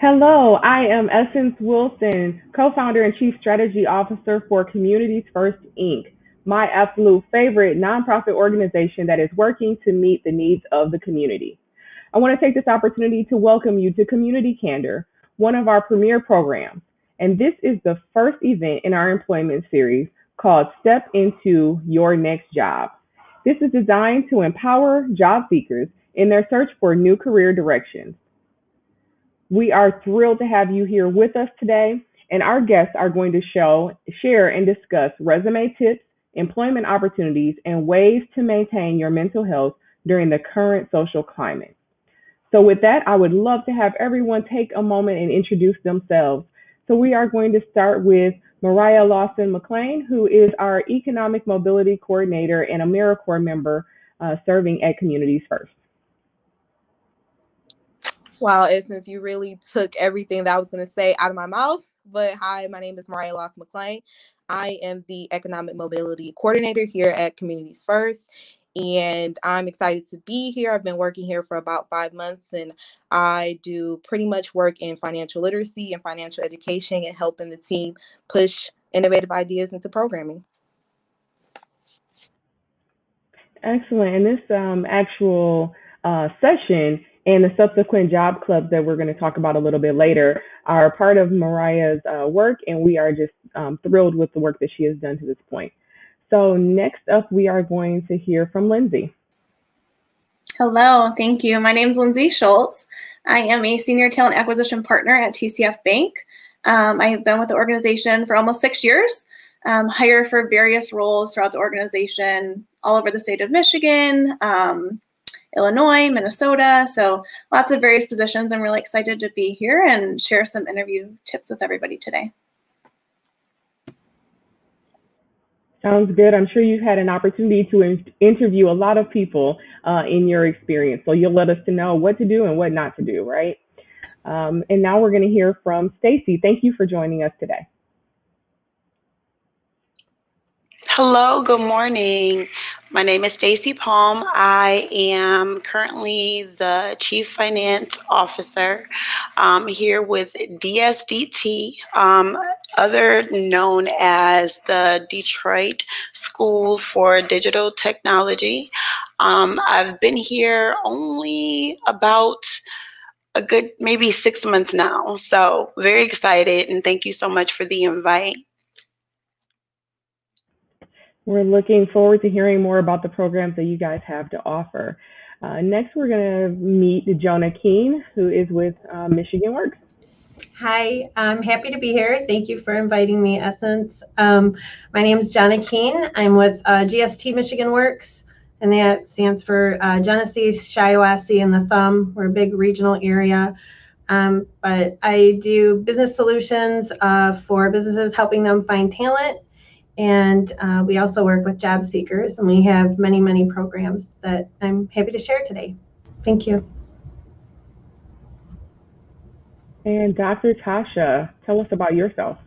Hello, I am Essence Wilson, co-founder and chief strategy officer for Communities First Inc., my absolute favorite nonprofit organization that is working to meet the needs of the community. I want to take this opportunity to welcome you to Community Candor, one of our premier programs. And this is the first event in our employment series called Step Into Your Next Job. This is designed to empower job seekers in their search for new career directions. We are thrilled to have you here with us today, and our guests are going to share and discuss resume tips, employment opportunities, and ways to maintain your mental health during the current social climate. So with that, I would love to have everyone take a moment and introduce themselves. So we are going to start with Mariah Lawson Mclean, who is our Economic Mobility Coordinator and AmeriCorps member serving at Communities First. Wow, Essence, you really took everything that I was going to say out of my mouth. But hi, my name is Mariah Lawson Mclean. I am the Economic Mobility Coordinator here at Communities First, and I'm excited to be here. I've been working here for about 5 months, and I do pretty much work in financial literacy and financial education and helping the team push innovative ideas into programming. Excellent. And this actual session and the subsequent job clubs that we're going to talk about a little bit later are part of Mariah's work, and we are just thrilled with the work that she has done to this point. So next up, we are going to hear from Lindsey. Hello, thank you. My name is Lindsey Schultz. I am a senior talent acquisition partner at TCF Bank. I have been with the organization for almost 6 years, hire for various roles throughout the organization, all over the state of Michigan, Illinois, Minnesota, so lots of various positions. I'm really excited to be here and share some interview tips with everybody today. Sounds good. I'm sure you've had an opportunity to interview a lot of people in your experience, so you'll let us to know what to do and what not to do, right? And now we're going to hear from Stacy. Thank you for joining us today. Hello, good morning. My name is Stacy Palm. I am currently the Chief Finance Officer here with DSDT, other known as the Detroit School for Digital Technology. I've been here only about a good maybe 6 months now, so very excited, and thank you so much for the invite. We're looking forward to hearing more about the programs that you guys have to offer. Next, we're going to meet Jonah Keene, who is with Michigan Works. Hi, I'm happy to be here. Thank you for inviting me, Essence. My name is Jonah Keene. I'm with GST Michigan Works, and that stands for Genesee, Shiawassee, and the Thumb. We're a big regional area. But I do business solutions for businesses, helping them find talent. And we also work with job seekers, and we have many, many programs that I'm happy to share today. Thank you. And Dr. Tasha, tell us about yourself.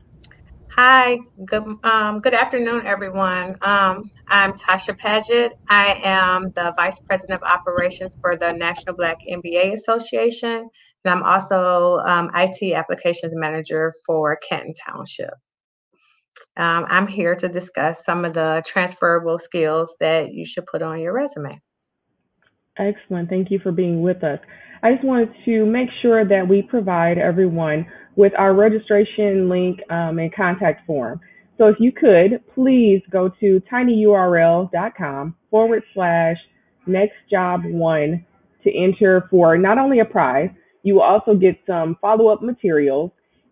Hi, good afternoon, everyone. I'm Tasha Paget. I am the Vice President of Operations for the National Black MBA Association, and I'm also IT Applications Manager for Canton Township. I'm here to discuss some of the transferable skills that you should put on your resume. Excellent. Thank you for being with us. I just wanted to make sure that we provide everyone with our registration link and contact form. So if you could, please go to tinyurl.com/nextjob1 to enter for not only a prize, you will also get some follow-up materials,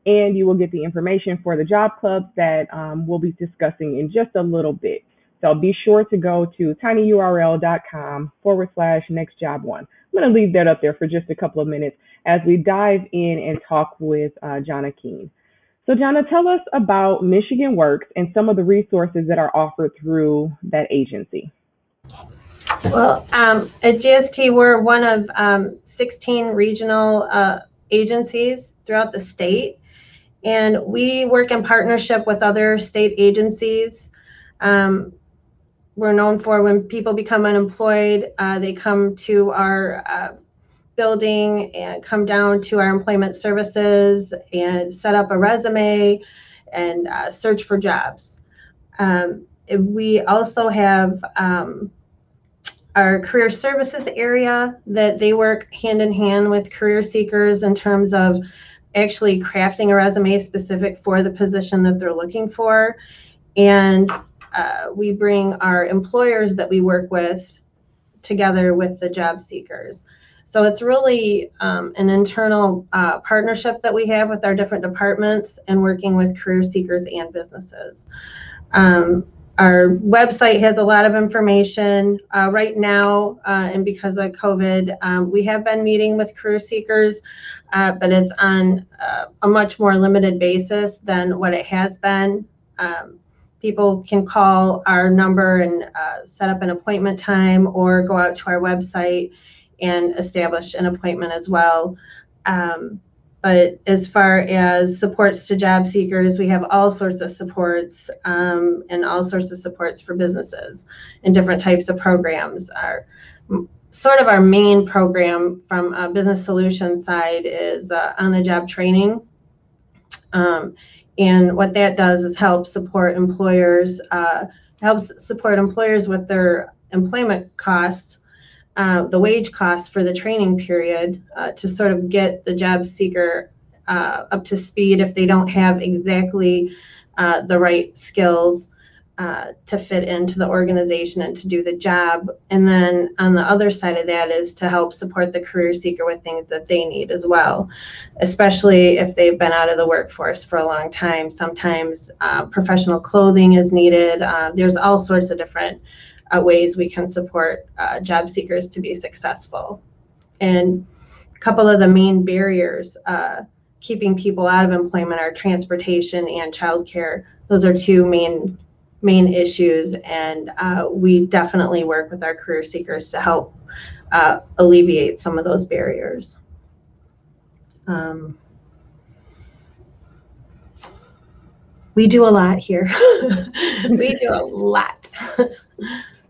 and you will get the information for the job clubs that we'll be discussing in just a little bit. So be sure to go to tinyurl.com/nextjob1. I'm going to leave that up there for just a couple of minutes as we dive in and talk with Jonah Keene. So Jonah, tell us about Michigan Works and some of the resources that are offered through that agency. Well, at GST, we're one of 16 regional agencies throughout the state. And we work in partnership with other state agencies. We're known for when people become unemployed, they come to our building and come down to our employment services and set up a resume and search for jobs. We also have our career services area that they work hand in hand with career seekers in terms of actually crafting a resume specific for the position that they're looking for. And we bring our employers that we work with together with the job seekers. So it's really an internal partnership that we have with our different departments and working with career seekers and businesses. Our website has a lot of information right now, and because of COVID, we have been meeting with career seekers, but it's on a much more limited basis than what it has been. People can call our number and set up an appointment time or go out to our website and establish an appointment as well. But as far as supports to job seekers, we have all sorts of supports and all sorts of supports for businesses and different types of programs. Our main program from a business solution side is on-the-job training. And what that does is help support employers with their employment costs, the wage costs for the training period, to sort of get the job seeker up to speed if they don't have exactly the right skills to fit into the organization and to do the job. And then on the other side of that is to help support the career seeker with things that they need as well, especially if they've been out of the workforce for a long time. Sometimes professional clothing is needed. There's all sorts of different ways we can support job seekers to be successful. And a couple of the main barriers keeping people out of employment are transportation and childcare. Those are two main issues, and we definitely work with our career seekers to help alleviate some of those barriers. We do a lot here. We do a lot.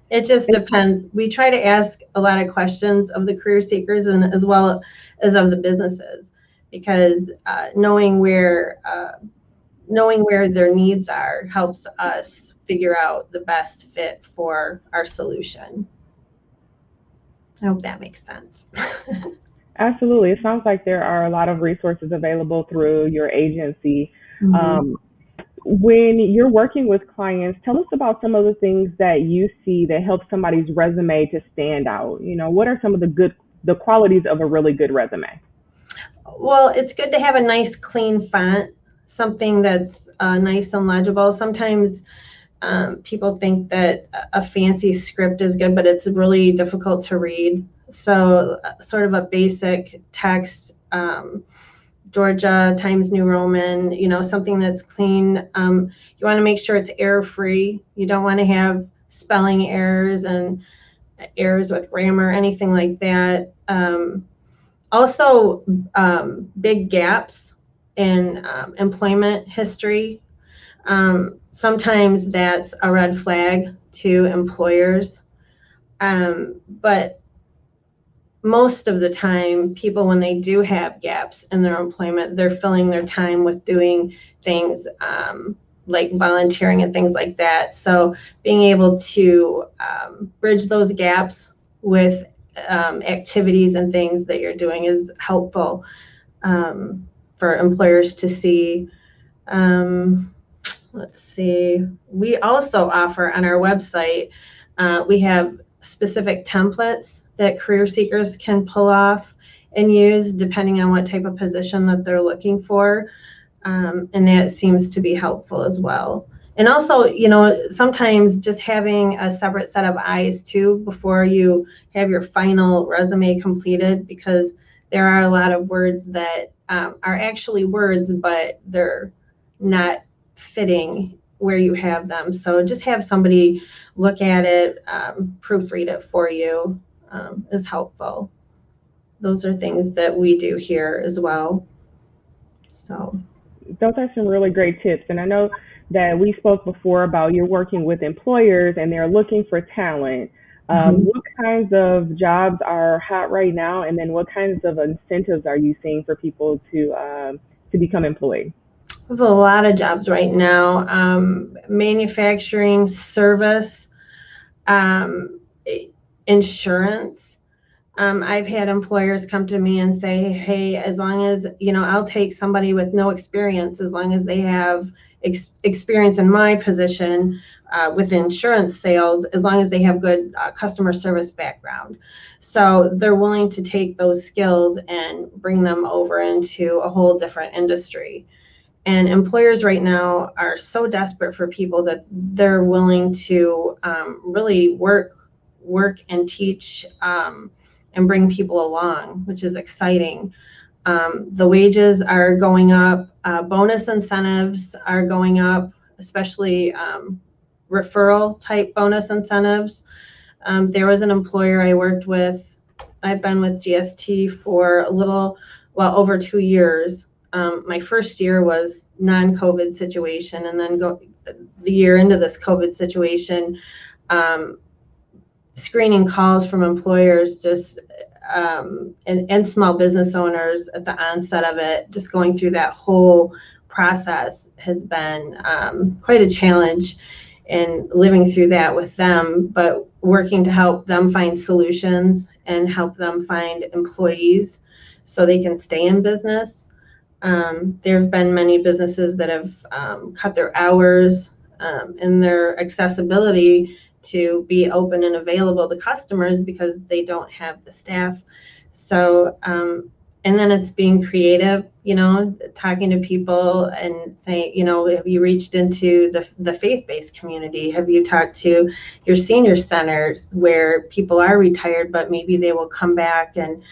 It just depends. We try to ask a lot of questions of the career seekers and as well as of the businesses, because knowing where their needs are helps us figure out the best fit for our solution. I hope that makes sense. Absolutely. It sounds like there are a lot of resources available through your agency. Mm-hmm. When you're working with clients, tell us about some of the things that you see that help somebody's resume to stand out. What are some of the qualities of a really good resume? Well, it's good to have a nice, clean font, something that's nice and legible. Sometimes people think that a fancy script is good, but it's really difficult to read. So sort of a basic text, Georgia, Times New Roman, something that's clean. You want to make sure it's error-free. You don't want to have spelling errors and errors with grammar, anything like that. Also, big gaps in employment history. Sometimes that's a red flag to employers. But most of the time, people, when they do have gaps in their employment, they're filling their time with doing things like volunteering and things like that. So being able to bridge those gaps with activities and things that you're doing is helpful for employers to see. Let's see. We also offer on our website, we have specific templates that career seekers can pull off and use depending on what type of position that they're looking for. And that seems to be helpful as well. And also, sometimes just having a separate set of eyes too before you have your final resume completed, because there are a lot of words that are actually words, but they're not fitting where you have them. So just have somebody look at it, proofread it for you is helpful. Those are things that we do here as well. So those are some really great tips. And I know that we spoke before about you're working with employers and they're looking for talent. What kinds of jobs are hot right now, and then what kinds of incentives are you seeing for people to become employed? There's a lot of jobs right now. Manufacturing, service, insurance. I've had employers come to me and say, hey, as long as, I'll take somebody with no experience, as long as they have experience in my position with insurance sales, as long as they have good customer service background. So they're willing to take those skills and bring them over into a whole different industry. And employers right now are so desperate for people that they're willing to really work and teach and bring people along, which is exciting. The wages are going up. Bonus incentives are going up, especially referral type bonus incentives. There was an employer I worked with. I've been with GST for over 2 years. My first year was non-COVID situation, and then the year into this COVID situation, screening calls from employers and small business owners at the onset of it, just going through that whole process has been quite a challenge, and living through that with them, but working to help them find solutions and help them find employees so they can stay in business. There have been many businesses that have cut their hours and their accessibility to be open and available to customers because they don't have the staff. So, and then it's being creative, talking to people and saying, have you reached into the faith-based community? Have you talked to your senior centers where people are retired, but maybe they will come back and,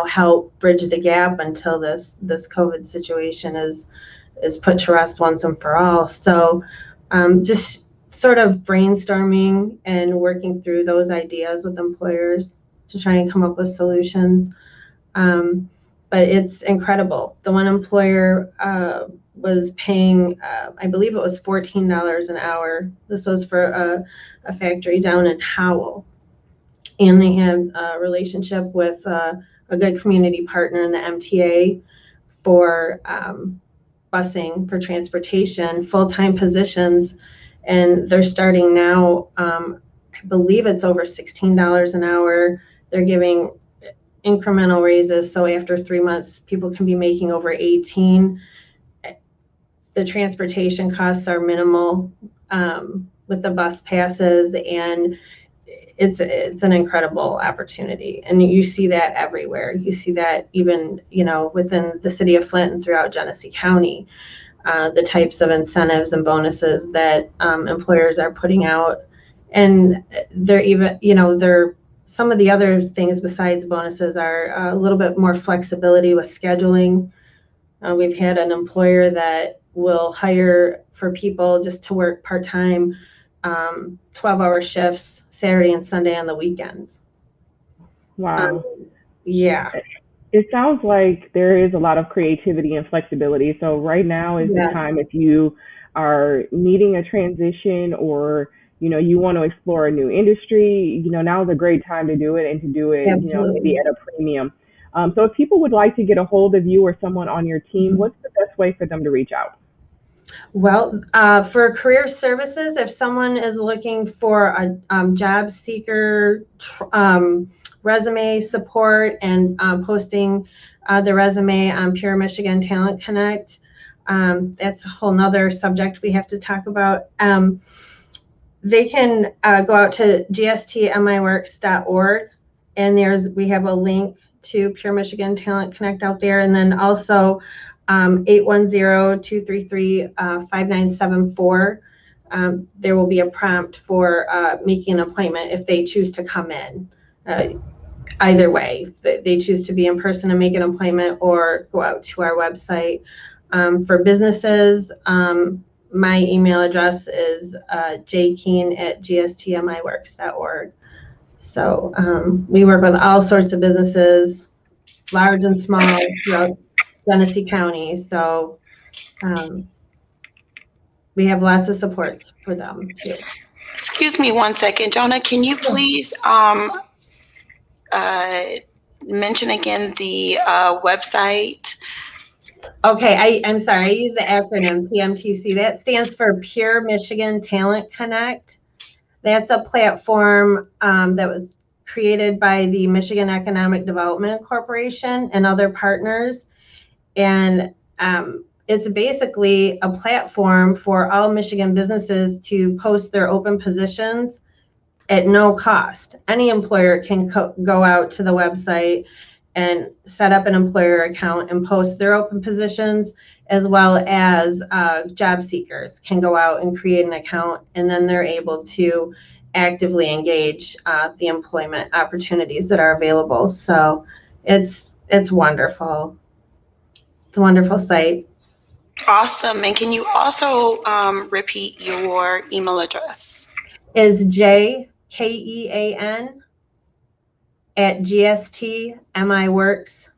help bridge the gap until this COVID situation is put to rest once and for all. So just sort of brainstorming and working through those ideas with employers to try and come up with solutions. But it's incredible. The one employer was paying, I believe it was $14 an hour. This was for a factory down in Howell. And they had a relationship with a good community partner in the MTA for busing, for transportation, full-time positions. And they're starting now, I believe it's over $16 an hour. They're giving incremental raises, so after 3 months, people can be making over 18. The transportation costs are minimal with the bus passes, and it's an incredible opportunity. And you see that everywhere. You see that even, within the city of Flint and throughout Genesee County. The types of incentives and bonuses that employers are putting out. And they're even, some of the other things besides bonuses are a little bit more flexibility with scheduling. We've had an employer that will hire for people just to work part-time, 12-hour shifts, Saturday and Sunday on the weekends. Wow. Yeah. It sounds like there is a lot of creativity and flexibility. So right now is the time if you are needing a transition or, you want to explore a new industry, now is a great time to do it and to do it, maybe at a premium. So if people would like to get a hold of you or someone on your team, what's the best way for them to reach out? Well, for career services, if someone is looking for a job seeker, resume support and posting the resume on Pure Michigan Talent Connect, that's a whole nother subject we have to talk about. They can go out to gstmiworks.org, and we have a link to Pure Michigan Talent Connect out there, and then also 810-233-5974. There will be a prompt for making an appointment if they choose to come in. Either way, they choose to be in person and make an appointment or go out to our website. For businesses, my email address is jkeen@gstmiworks.org. So we work with all sorts of businesses, large and small, throughout Genesee County. So we have lots of supports for them too. Excuse me one second, Jonah. Can you please mention again the website? Okay, I'm sorry. I use the acronym PMTC. That stands for Pure Michigan Talent Connect. That's a platform that was created by the Michigan Economic Development Corporation and other partners. And it's basically a platform for all Michigan businesses to post their open positions at no cost. Any employer can go out to the website and set up an employer account and post their open positions, as well as job seekers can go out and create an account, and then they're able to actively engage the employment opportunities that are available. So it's wonderful. It's a wonderful site. Awesome. And can you also repeat your email address? Is jkean@gstmiworks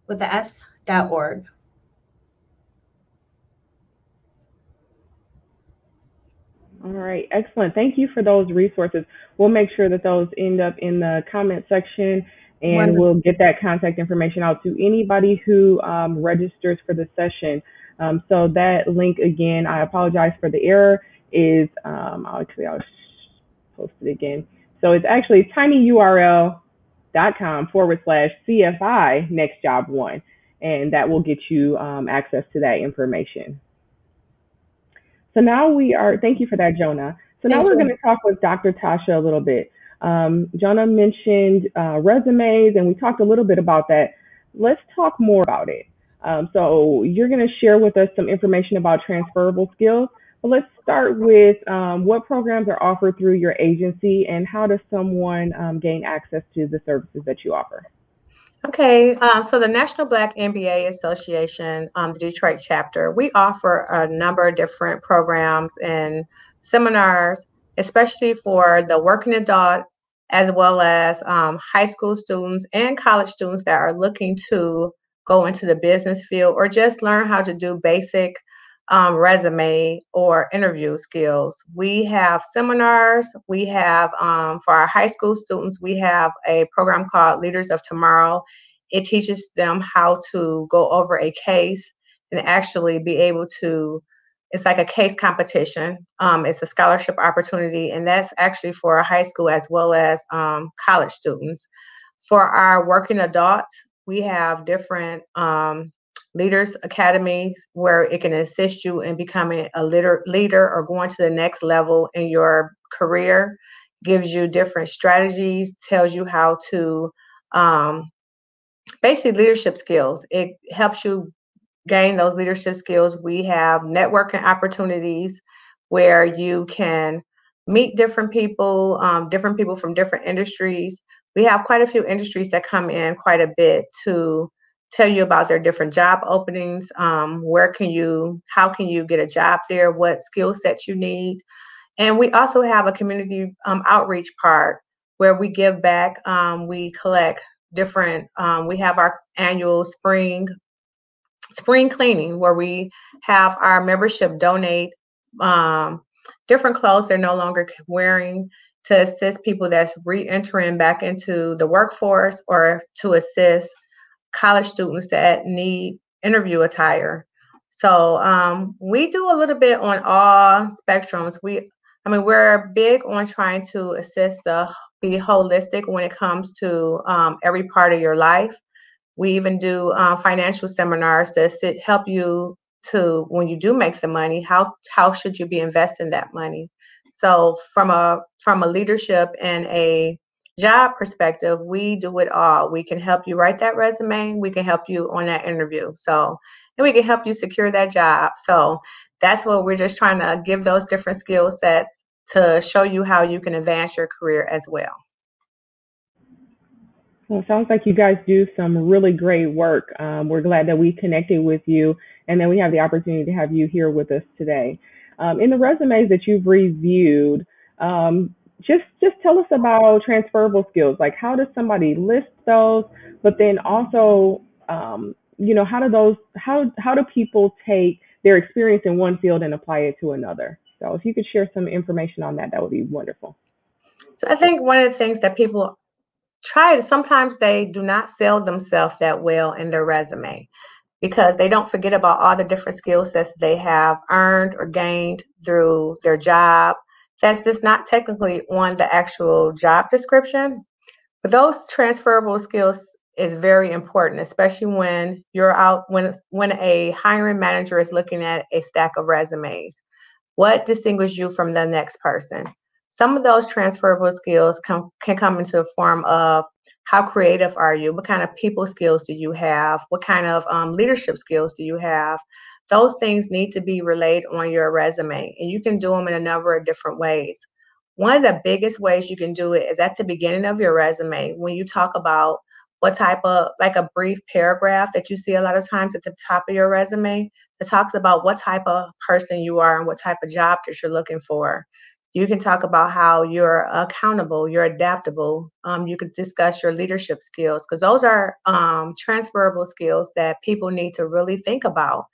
with the s.org. All right, excellent. Thank you for those resources. We'll make sure that those end up in the comment section, and Wonderful. we'll get that contact information out to anybody who registers for the session. So that link, again, I apologize for the error, is, I'll post it again. So it's actually tinyurl.com/CFI NextJob1, and that will get you access to that information. So now thank you for that, Jonah. So now we're going to talk with Dr. Tasha a little bit. Jonah mentioned resumes, and we talked a little bit about that. Let's talk more about it. So you're going to share with us some information about transferable skills, but let's start with what programs are offered through your agency, and how does someone gain access to the services that you offer? Okay, so the National Black MBA Association, the Detroit chapter, we offer a number of different programs and seminars, especially for the working adult, as well as high school students and college students that are looking to go into the business field or just learn how to do basic resume or interview skills. We have seminars. We have, for our high school students, we have a program called Leaders of Tomorrow. It teaches them how to go over a case and actually be able to, it's like a case competition. It's a scholarship opportunity, and that's actually for high school as well as college students. For our working adults, we have different leaders academies where it can assist you in becoming a leader or going to the next level in your career. Gives you different strategies, tells you how to basically leadership skills. It helps you gain those leadership skills. We have networking opportunities where you can meet different people from different industries. We have quite a few industries that come in quite a bit to tell you about their different job openings. How can you get a job there? What skill sets you need? And we also have a community outreach part where we give back. We collect different, we have our annual spring cleaning where we have our membership donate different clothes they're no longer wearing to assist people that's re-entering back into the workforce, or to assist college students that need interview attire. So we do a little bit on all spectrums. We're big on trying to be holistic when it comes to every part of your life. We even do financial seminars to help you to, when you do make some money, how should you be investing that money? So from a leadership and a job perspective, we do it all. We can help you write that resume. We can help you on that interview. And we can help you secure that job. So that's what we're just trying to give those different skill sets to show you how you can advance your career as well. Well, it sounds like you guys do some really great work. We're glad that we connected with you, and then we have the opportunity to have you here with us today. In the resumes that you've reviewed, just tell us about transferable skills. Like, how does somebody list those? But then also, how do people take their experience in one field and apply it to another? So if you could share some information on that, that would be wonderful. So I think one of the things that people try to, sometimes they do not sell themselves that well in their resume, because they don't forget about all the different skill sets they have earned or gained through their job. That's just not technically on the actual job description. But those transferable skills is very important, especially when you're out, when a hiring manager is looking at a stack of resumes. What distinguishes you from the next person? Some of those transferable skills can come into the form of how creative are you? What kind of people skills do you have? What kind of leadership skills do you have? Those things need to be relayed on your resume, and you can do them in a number of different ways. One of the biggest ways you can do it is at the beginning of your resume, when you talk about what type of, like a brief paragraph that you see a lot of times at the top of your resume, that talks about what type of person you are and what type of job that you're looking for. You can talk about how you're accountable, you're adaptable. You could discuss your leadership skills, because those are transferable skills that people need to really think about.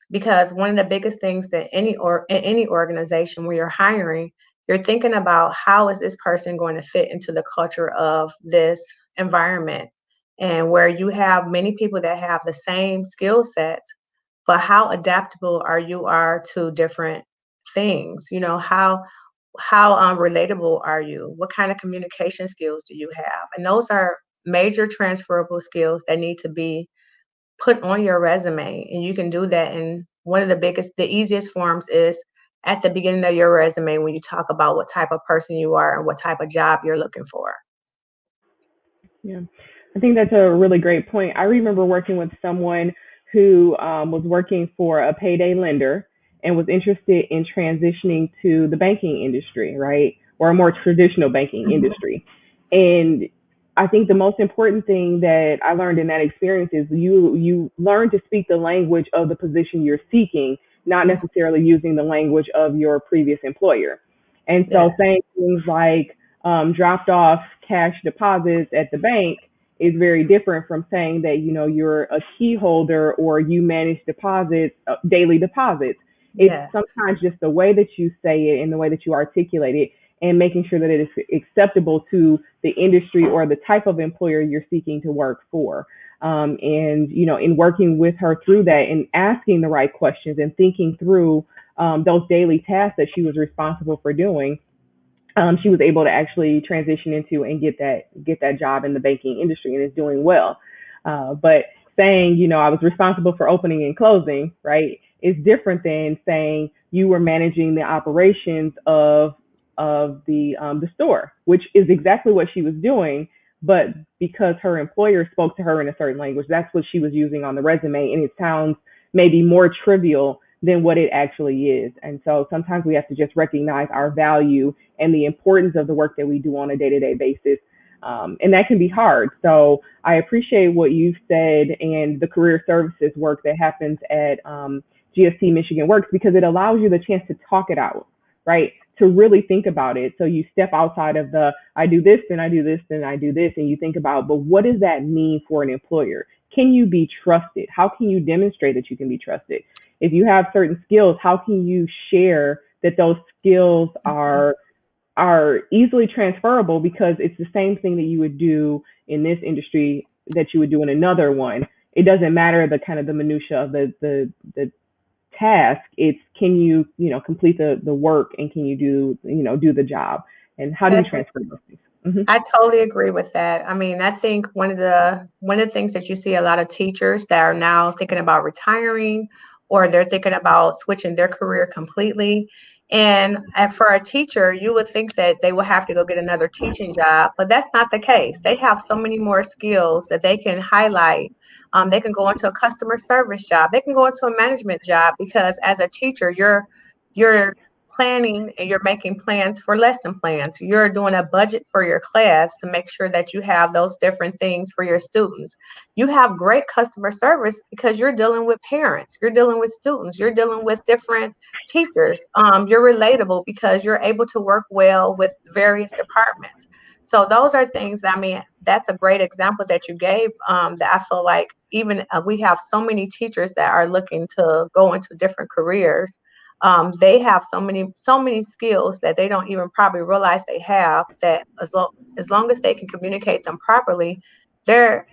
Because one of the biggest things that in any organization where you're hiring, you're thinking about how is this person going to fit into the culture of this environment, and where you have many people that have the same skill sets, but how adaptable are to different things? You know, how relatable are you? What kind of communication skills do you have? And those are major transferable skills that need to be put on your resume. And you can do that in one of the easiest forms is at the beginning of your resume, when you talk about what type of person you are and what type of job you're looking for. Yeah, I think that's a really great point. I remember working with someone who was working for a payday lender and was interested in transitioning to the banking industry, right? Or a more traditional banking industry. And I think the most important thing that I learned in that experience is you learn to speak the language of the position you're seeking, not necessarily using the language of your previous employer. And so saying things like dropped off cash deposits at the bank is very different from saying that, you know, you're a key holder or you manage deposits, daily deposits. It's sometimes just the way that you say it and the way that you articulate it, and making sure that it is acceptable to the industry or the type of employer you're seeking to work for. And, you know, in working with her through that and asking the right questions and thinking through those daily tasks that she was responsible for doing, she was able to actually transition into and get that job in the banking industry, and is doing well. But saying, you know, I was responsible for opening and closing, right, is different than saying you were managing the operations of the store, which is exactly what she was doing. But because her employer spoke to her in a certain language, that's what she was using on the resume, and it sounds maybe more trivial than what it actually is. And so sometimes we have to just recognize our value and the importance of the work that we do on a day-to-day basis. And that can be hard. So I appreciate what you've said and the career services work that happens at GST Michigan Works, because it allows you the chance to talk it out, right? To really think about it. So you step outside of the, I do this, then I do this, then I do this, and you think about, but what does that mean for an employer? Can you be trusted? How can you demonstrate that you can be trusted? If you have certain skills, how can you share that those skills are easily transferable, because it's the same thing that you would do in this industry that you would do in another one. It doesn't matter the kind of the minutia of the task. It's, can you, you know, complete the work, and can you do the job, and how do you transfer those things? Mm-hmm. I totally agree with that. I mean, I think one of the things that you see a lot of teachers that are now thinking about retiring, or they're thinking about switching their career completely. And for a teacher, you would think that they will have to go get another teaching job, but that's not the case. They have so many more skills that they can highlight. They can go into a customer service job. They can go into a management job, because as a teacher, you're planning and you're making plans for lesson plans. You're doing a budget for your class to make sure that you have those different things for your students. You have great customer service because you're dealing with parents, you're dealing with students, you're dealing with different teachers. You're relatable because you're able to work well with various departments. So those are things that, I mean, that's a great example that you gave, that I feel like even we have so many teachers that are looking to go into different careers. They have so many skills that they don't even probably realize they have, that as long as they can communicate them properly,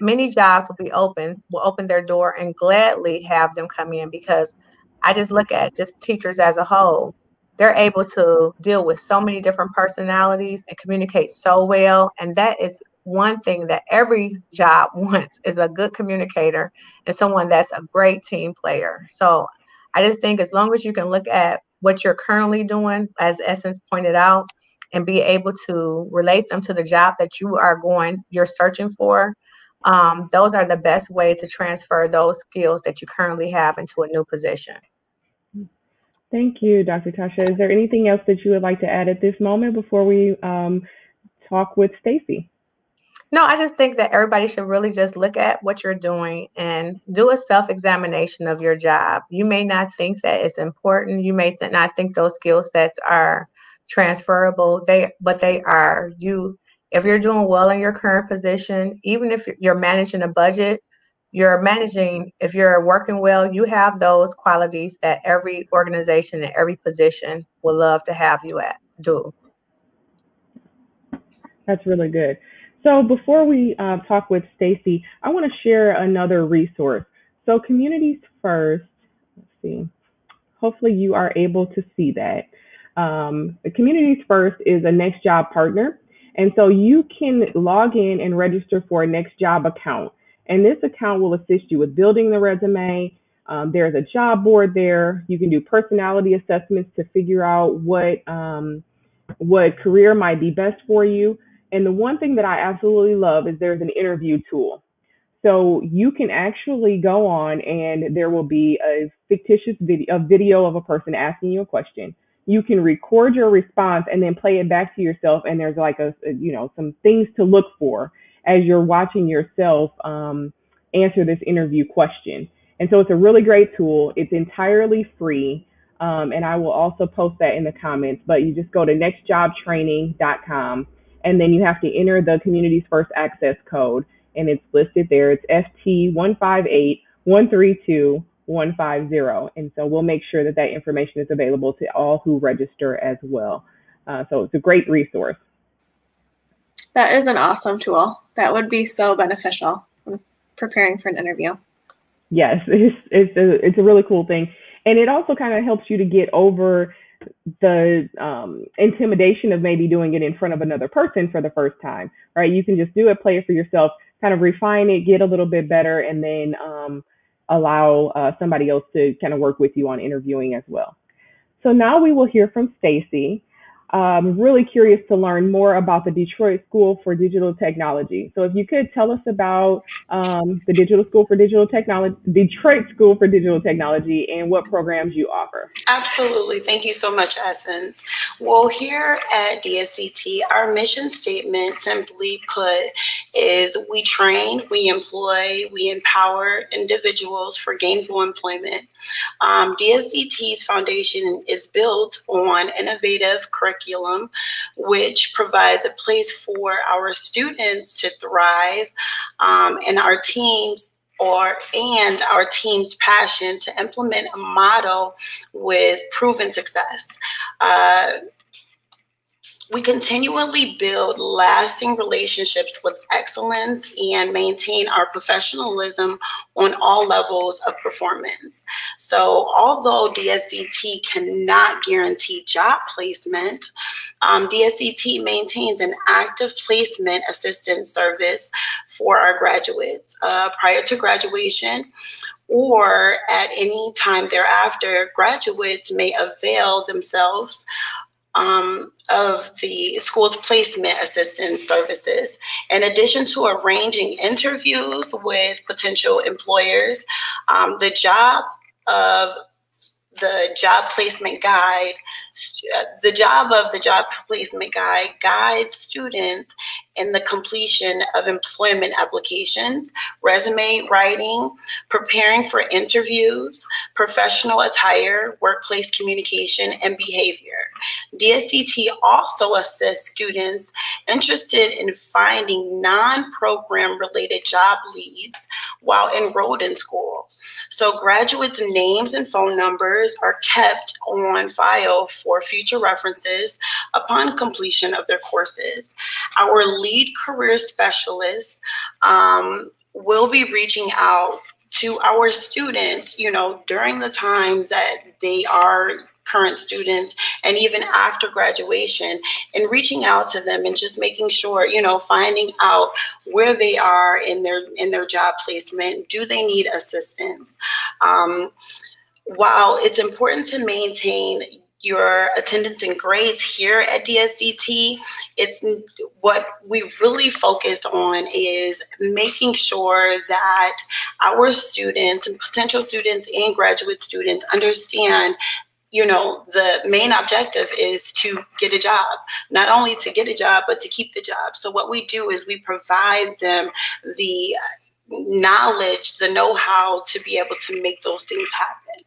many jobs will open their door and gladly have them come in, because I just look at just teachers as a whole. They're able to deal with so many different personalities and communicate so well. And that is one thing that every job wants, is a good communicator and someone that's a great team player. So I just think as long as you can look at what you're currently doing, as Essence pointed out, and be able to relate them to the job that you're searching for, those are the best way to transfer those skills that you currently have into a new position. Thank you, Dr. Tasha. Is there anything else that you would like to add at this moment before we talk with Stacy? No, I just think that everybody should really just look at what you're doing and do a self-examination of your job. You may not think that it's important. You may not think those skill sets are transferable, but they are. If you're doing well in your current position, even if you're managing a budget, if you're working well, you have those qualities that every organization and every position would love to have you do. That's really good. So before we talk with Stacy, I want to share another resource. So Communities First, let's see, hopefully you are able to see that. Communities First is a NextJob partner. And so you can log in and register for a NextJob account. And this account will assist you with building the resume. There's a job board there. You can do personality assessments to figure out what career might be best for you. And the one thing that I absolutely love is there's an interview tool. So you can actually go on and there will be a fictitious video of a person asking you a question. You can record your response and then play it back to yourself. And there's like some things to look for as you're watching yourself answer this interview question. And so it's a really great tool. It's entirely free. And I will also post that in the comments, but you just go to nextjobtraining.com. And then you have to enter the Communities First Access code, and it's listed there. It's FT158132-150. And so we'll make sure that information is available to all who register as well. So it's a great resource. That is an awesome tool. That would be so beneficial when preparing for an interview. Yes, it's a really cool thing. And it also kind of helps you to get over the intimidation of maybe doing it in front of another person for the first time, right? You can just do it, play it for yourself, kind of refine it, get a little bit better, and then allow somebody else to kind of work with you on interviewing as well. So now we will hear from Stacy. I'm really curious to learn more about the Detroit School for Digital Technology. So if you could tell us about the Detroit School for Digital Technology, and what programs you offer. Absolutely. Thank you so much, Essence. Well, here at DSDT, our mission statement, simply put, is we train, we employ, we empower individuals for gainful employment. DSDT's foundation is built on innovative curriculum, which provides a place for our students to thrive, and our team's passion to implement a model with proven success. We continually build lasting relationships with excellence and maintain our professionalism on all levels of performance. So although DSDT cannot guarantee job placement, DSDT maintains an active placement assistance service for our graduates. Prior to graduation, or at any time thereafter, graduates may avail themselves of the school's placement assistance services. In addition to arranging interviews with potential employers, the job of the job placement guide guides students in the completion of employment applications, resume writing, preparing for interviews, professional attire, workplace communication, and behavior. DSDT also assists students interested in finding non-program related job leads while enrolled in school. So graduates' names and phone numbers are kept on file for future references upon completion of their courses. Our lead career specialists will be reaching out to our students, during the times that they are current students and even after graduation, and reaching out to them and just making sure, finding out where they are in their job placement. Do they need assistance? While it's important to maintain your attendance and grades here at DSDT, it's what we really focus on is making sure that our students and potential students and graduate students understand, the main objective is to get a job, not only to get a job, but to keep the job. So what we do is we provide them the knowledge, the know-how to be able to make those things happen.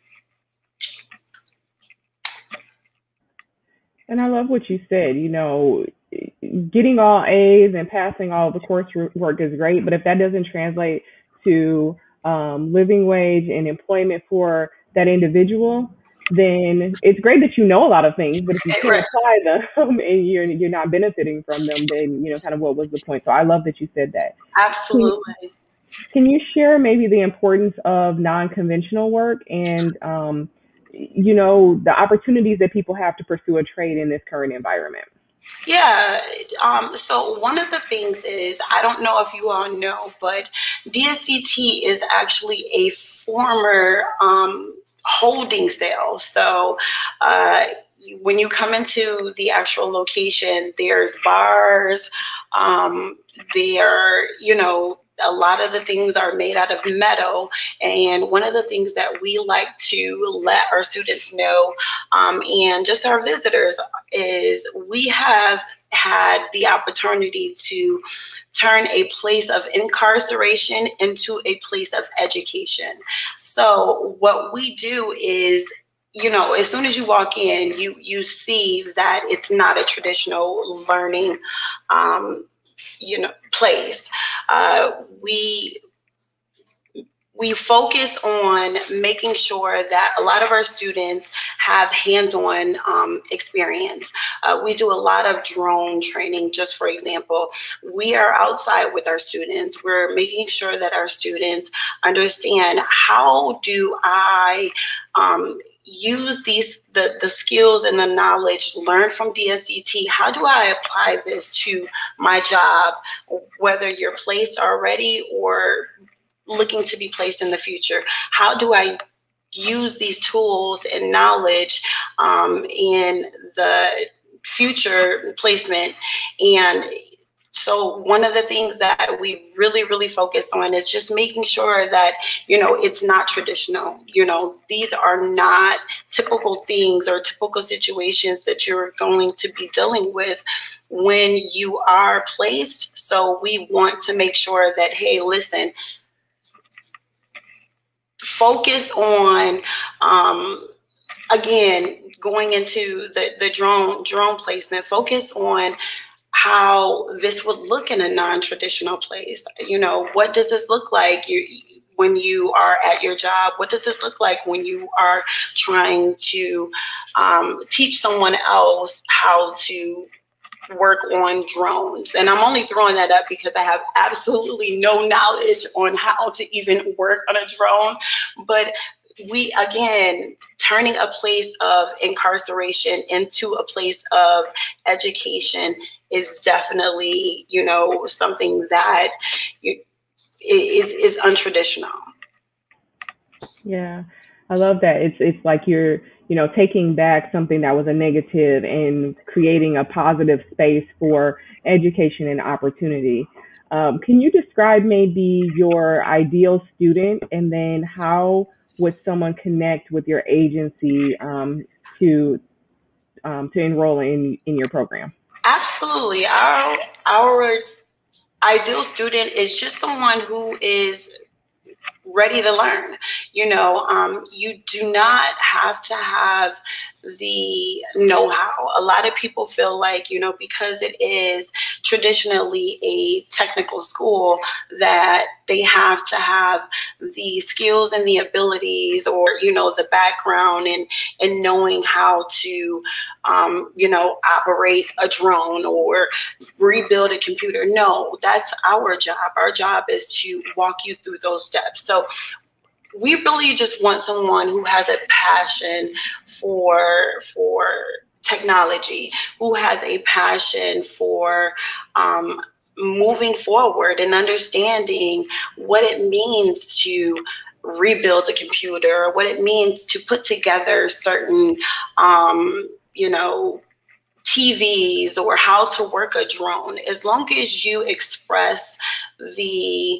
And I love what you said, getting all A's and passing all the coursework is great, but if that doesn't translate to living wage and employment for that individual, then it's great that you know a lot of things, but if you can't apply them and you're not benefiting from them, then, kind of what was the point? So I love that you said that. Absolutely. Can you share maybe the importance of non-conventional work and, the opportunities that people have to pursue a trade in this current environment? Yeah. So one of the things is, I don't know if you all know, but DSDT is actually a former holding cell. So when you come into the actual location, there's bars, a lot of the things are made out of metal. And one of the things that we like to let our students know, and just our visitors, is we have had the opportunity to turn a place of incarceration into a place of education. So what we do is, as soon as you walk in, you see that it's not a traditional learning place. We focus on making sure that a lot of our students have hands-on experience. We do a lot of drone training. Just for example, we are outside with our students. We're making sure that our students understand, how do I use the skills and the knowledge learned from DSDT? How do I apply this to my job, whether you're placed already or looking to be placed in the future? How do I use these tools and knowledge in the future placement? And so one of the things that we really, really focus on is just making sure that, it's not traditional. These are not typical things or typical situations that you're going to be dealing with when you are placed. So we want to make sure that, hey, listen, focus on, again, going into the drone placement, focus on how this would look in a non-traditional place. What does this look like when you are at your job? What does this look like when you are trying to teach someone else how to work on drones? And I'm only throwing that up because I have absolutely no knowledge on how to even work on a drone. But we, again, turning a place of incarceration into a place of education is definitely, something that is untraditional. Yeah, I love that. It's like you're, taking back something that was a negative and creating a positive space for education and opportunity. Can you describe maybe your ideal student, and then how would someone connect with your agency to enroll in your program? Absolutely. Our ideal student is just someone who is ready to learn. You do not have to have the know-how. A lot of people feel like, because it is traditionally a technical school, that they have to have the skills and the abilities, or, the background and knowing how to, operate a drone or rebuild a computer. No, that's our job. Our job is to walk you through those steps. So we really just want someone who has a passion for technology, who has a passion for moving forward and understanding what it means to rebuild a computer, what it means to put together certain, TVs, or how to work a drone. As long as you express the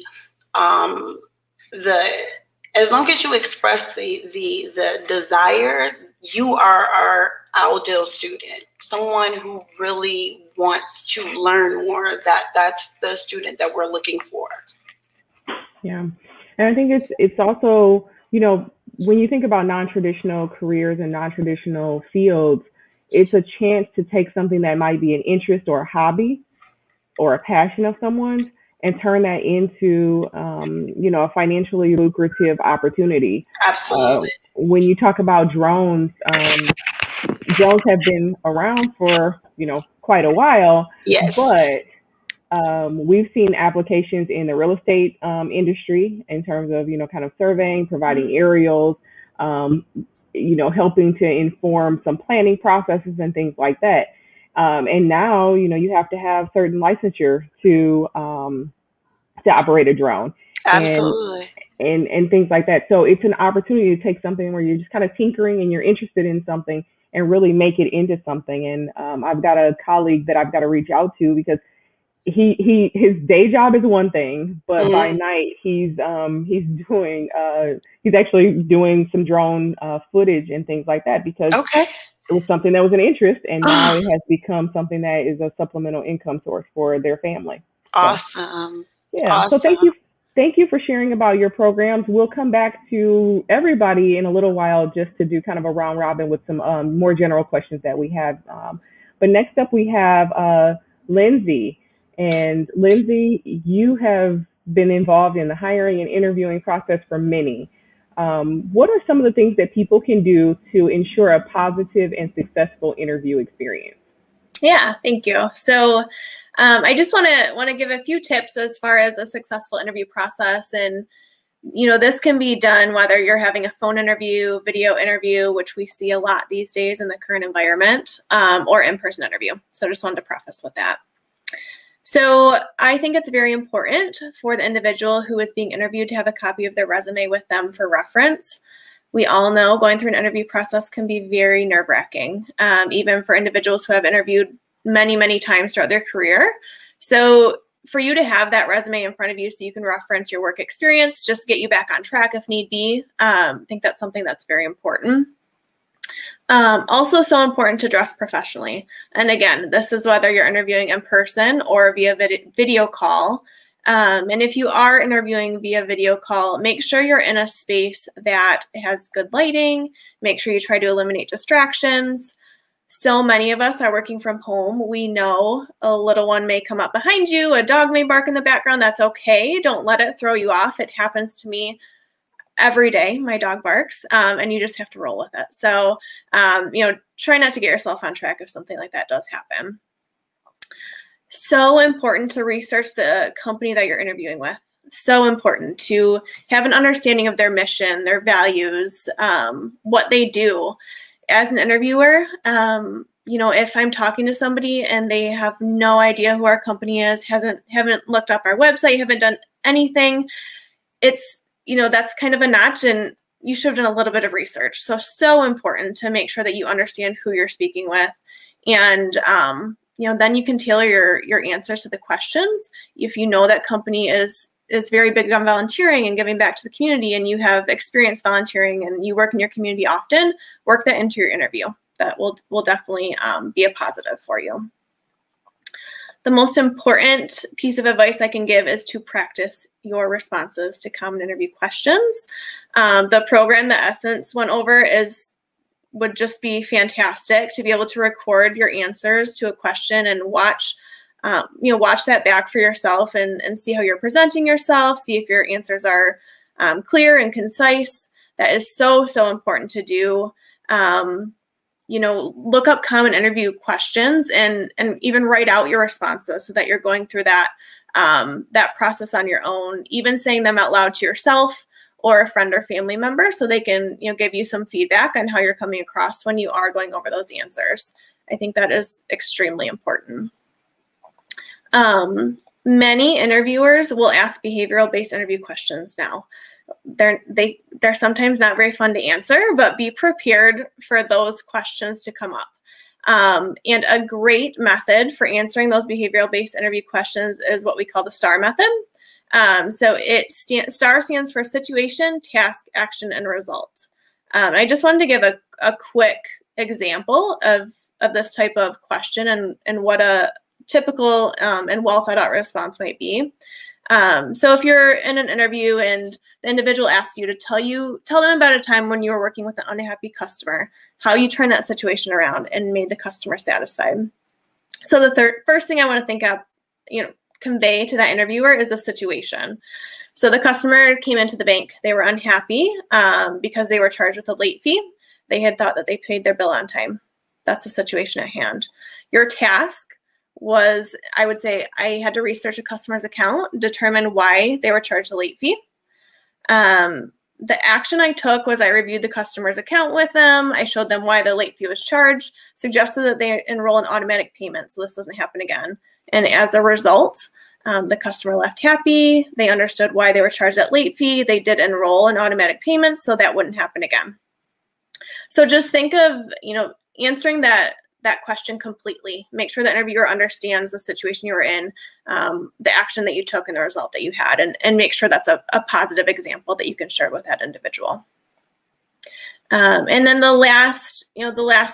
desire, you are our ideal student, someone who really wants to learn more. That's the student that we're looking for. Yeah. And I think it's also, when you think about non-traditional careers and non-traditional fields, it's a chance to take something that might be an interest or a hobby or a passion of someone's and turn that into, a financially lucrative opportunity. Absolutely. When you talk about drones, drones have been around for, quite a while. Yes. But we've seen applications in the real estate industry in terms of, kind of surveying, providing aerials, helping to inform some planning processes and things like that. And now, you have to have certain licensure to operate a drone. Absolutely. And things like that. So it's an opportunity to take something where you're just kind of tinkering and you're interested in something and really make it into something. And I've got a colleague that I've got to reach out to because his day job is one thing, but by night he's actually doing some drone footage and things like that because it was something that was an interest, and now it has become something that is a supplemental income source for their family. Awesome. So, yeah. Awesome. So thank you for sharing about your programs. We'll come back to everybody in a little while just to do kind of a round robin with some more general questions that we have. But next up we have Lindsey. And Lindsey, you have been involved in the hiring and interviewing process for many. What are some of the things that people can do to ensure a positive and successful interview experience? Yeah, thank you. So I just want to give a few tips as far as a successful interview process. And, this can be done whether you're having a phone interview, video interview, which we see a lot these days in the current environment, or in-person interview. So I just wanted to preface with that. So I think it's very important for the individual who is being interviewed to have a copy of their resume with them for reference. We all know going through an interview process can be very nerve-wracking, even for individuals who have interviewed many, many times throughout their career. So for you to have that resume in front of you so you can reference your work experience, just get you back on track if need be, I think that's something that's very important. Also so important to dress professionally. And again, this is whether you're interviewing in person or via video call. And if you are interviewing via video call, make sure you're in a space that has good lighting. Make sure you try to eliminate distractions. So many of us are working from home. We know a little one may come up behind you, a dog may bark in the background. That's okay. Don't let it throw you off. It happens to me every day. My dog barks, and you just have to roll with it. So, try not to get yourself on track if something like that does happen. So important to research the company that you're interviewing with. So important to have an understanding of their mission, their values, what they do. As an interviewer, if I'm talking to somebody and they have no idea who our company is, haven't looked up our website, haven't done anything, it's that's kind of a notch, and you should have done a little bit of research. So important to make sure that you understand who you're speaking with. And, then you can tailor your answers to the questions. If you know that company is very big on volunteering and giving back to the community, and you have experience volunteering and you work in your community often, work that into your interview. That will definitely be a positive for you. The most important piece of advice I can give is to practice your responses to common interview questions. The program that Essence went over would just be fantastic to be able to record your answers to a question and watch that back for yourself and see how you're presenting yourself, see if your answers are clear and concise. That is so, so important to do. Look up common interview questions and even write out your responses so that you're going through that process on your own, even saying them out loud to yourself or a friend or family member so they can give you some feedback on how you're coming across when you are going over those answers. I think that is extremely important. Many interviewers will ask behavioral-based interview questions now. They're sometimes not very fun to answer, but be prepared for those questions to come up. And a great method for answering those behavioral-based interview questions is what we call the STAR method. So STAR stands for situation, task, action, and result. I just wanted to give a quick example of this type of question and what a typical and well thought out response might be. So if you're in an interview and the individual asks you to tell them about a time when you were working with an unhappy customer, how you turned that situation around and made the customer satisfied. So the first thing I want to think of, convey to that interviewer is the situation. So the customer came into the bank. They were unhappy because they were charged with a late fee. They had thought that they paid their bill on time. That's the situation at hand. Your task was, I would say, I had to research a customer's account, determine why they were charged a late fee. The action I took was I reviewed the customer's account with them. I showed them why the late fee was charged, suggested that they enroll in automatic payments so this doesn't happen again. And as a result, the customer left happy. They understood why they were charged that late fee. They did enroll in automatic payments so that wouldn't happen again. So just think of, answering that question completely. Make sure the interviewer understands the situation you were in, the action that you took and the result that you had, and make sure that's a positive example that you can share with that individual. And then the last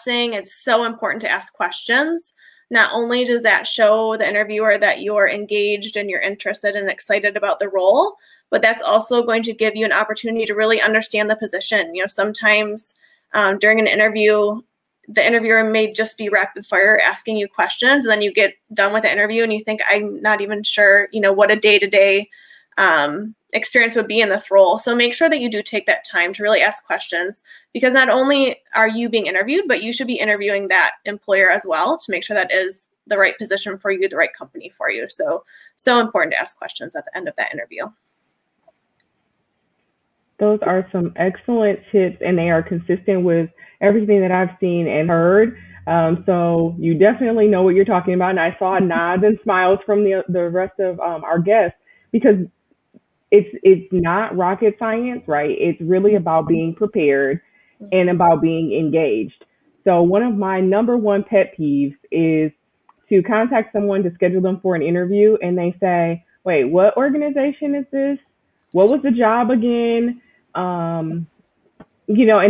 thing, it's so important to ask questions. Not only does that show the interviewer that you're engaged and you're interested and excited about the role, but that's also going to give you an opportunity to really understand the position. Sometimes during an interview, the interviewer may just be rapid fire asking you questions, and then you get done with the interview and you think, I'm not even sure, what a day-to-day experience would be in this role. So make sure that you do take that time to really ask questions, because not only are you being interviewed, but you should be interviewing that employer as well to make sure that is the right position for you, the right company for you. So important to ask questions at the end of that interview. Those are some excellent tips, and they are consistent with everything that I've seen and heard. So you definitely know what you're talking about. And I saw nods and smiles from the rest of our guests, because it's not rocket science, right? It's really about being prepared and about being engaged. So one of my number one pet peeves is to contact someone to schedule them for an interview, and they say, wait, what organization is this? What was the job again? And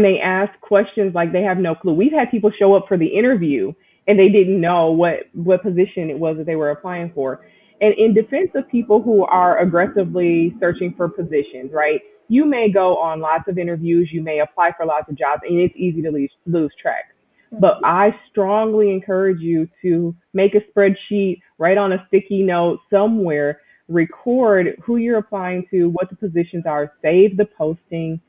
they ask questions like they have no clue. We've had people show up for the interview and they didn't know what position it was that they were applying for. And in defense of people who are aggressively searching for positions, right? You may go on lots of interviews, you may apply for lots of jobs, and it's easy to lose track. But I strongly encourage you to make a spreadsheet, write on a sticky note somewhere, record who you're applying to, what the positions are, save the posting,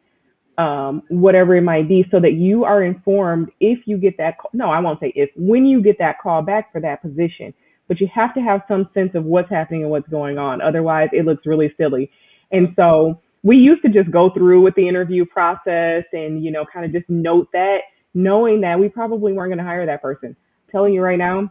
whatever it might be, so that you are informed if you get that call. No, I won't say if, when you get that call back for that position. But you have to have some sense of what's happening and what's going on. Otherwise, it looks really silly. And so we used to just go through with the interview process and, kind of just note that, knowing that we probably weren't going to hire that person. I'm telling you right now,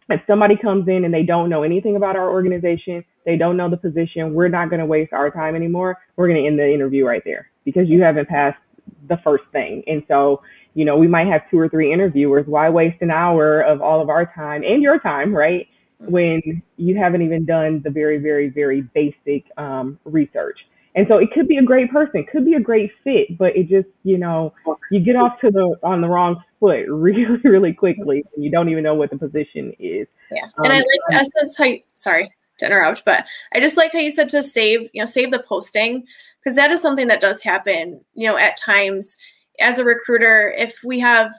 if somebody comes in and they don't know anything about our organization, they don't know the position, we're not going to waste our time anymore. We're going to end the interview right there because you haven't passed the first thing. And so, we might have 2 or 3 interviewers. Why waste an hour of all of our time and your time, right, when you haven't even done the very, very, very basic research? And so it could be a great person, could be a great fit, but it just, you get off on the wrong foot really, really quickly, and you don't even know what the position is. Yeah, and I like Essence. Sorry to interrupt, but I just like how you said to save the posting, because that is something that does happen, at times. As a recruiter, if we have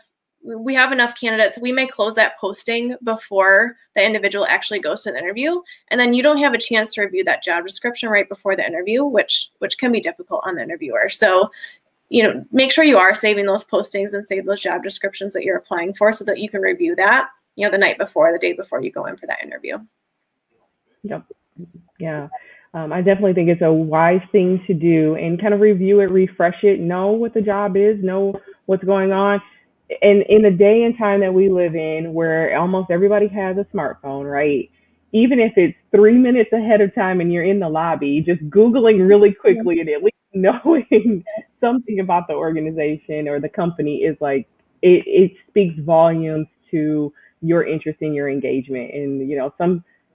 enough candidates, we may close that posting before the individual actually goes to the interview, and then you don't have a chance to review that job description right before the interview, which can be difficult on the interviewer. So, make sure you are saving those postings and save those job descriptions that you're applying for, so that you can review that, the night before, the day before you go in for that interview. Yep. Yeah. I definitely think it's a wise thing to do, and kind of review it, refresh it, know what the job is, know what's going on. And in the day and time that we live in, where almost everybody has a smartphone, right? Even if it's 3 minutes ahead of time and you're in the lobby, just Googling really quickly and at least knowing something about the organization or the company is like, it speaks volumes to your interest in your engagement. And,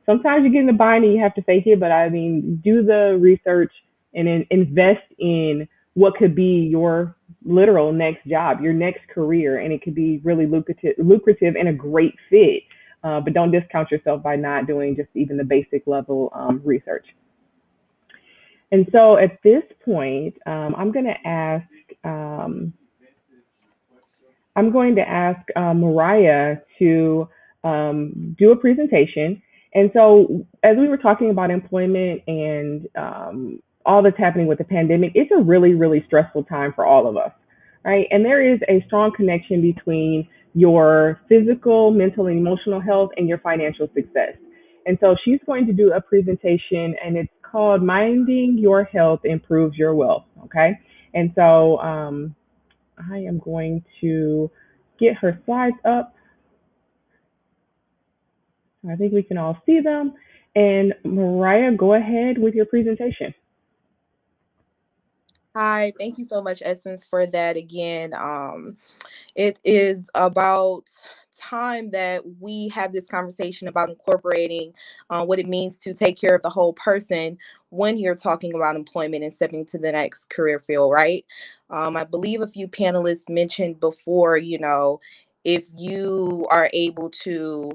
sometimes you get in the bind and you have to fake it, but I mean, do the research and invest in what could be your literal next job, your next career, and it could be really lucrative and a great fit. But don't discount yourself by not doing just even the basic level research. And so at this point, I'm going to ask Mariah to do a presentation. And so as we were talking about employment and all that's happening with the pandemic, it's a really, really stressful time for all of us, right? And there is a strong connection between your physical, mental, and emotional health and your financial success. And so she's going to do a presentation, and it's called Minding Your Health Improves Your Wealth, okay? And so I am going to get her slides up. I think we can all see them. And Mariah, go ahead with your presentation. Hi, thank you so much, Essence, for that again. It is about time that we have this conversation about incorporating what it means to take care of the whole person when you're talking about employment and stepping to the next career field, right? I believe a few panelists mentioned before, if you are able to,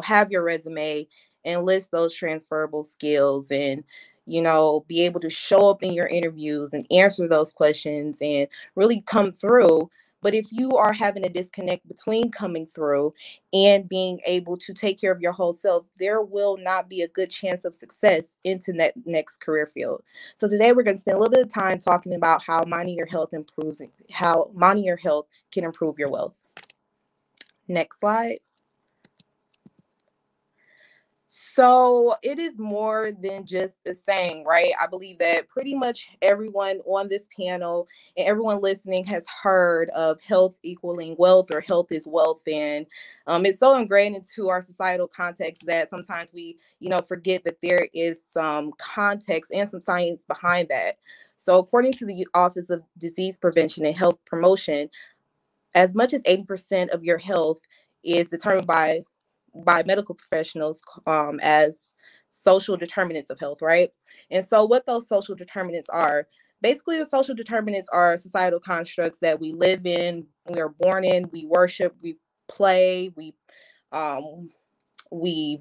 have your resume and list those transferable skills and, be able to show up in your interviews and answer those questions and really come through. But if you are having a disconnect between coming through and being able to take care of your whole self, there will not be a good chance of success into that next career field. So today we're going to spend a little bit of time talking about how minding your health can improve your wealth. Next slide. So it is more than just a saying, right? I believe that pretty much everyone on this panel and everyone listening has heard of health equaling wealth, or health is wealth. And it's so ingrained into our societal context that sometimes we, forget that there is some context and some science behind that. So according to the Office of Disease Prevention and Health Promotion, as much as 80% of your health is determined by medical professionals as social determinants of health, right? And so what those social determinants are, basically the social determinants are societal constructs that we live in, we are born in, we worship, we play, we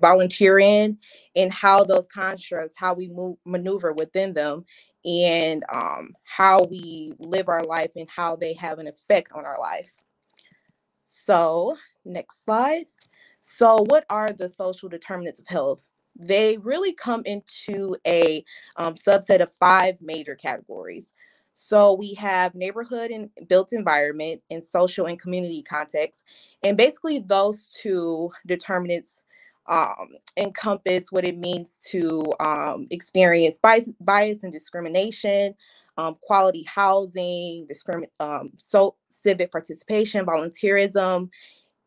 volunteer in, and how those constructs, how we maneuver within them, and how we live our life and how they have an effect on our life. So next slide. So what are the social determinants of health? They really come into a subset of 5 major categories. So we have neighborhood and built environment, and social and community context. And basically those 2 determinants encompass what it means to experience bias and discrimination, quality housing, civic participation, volunteerism,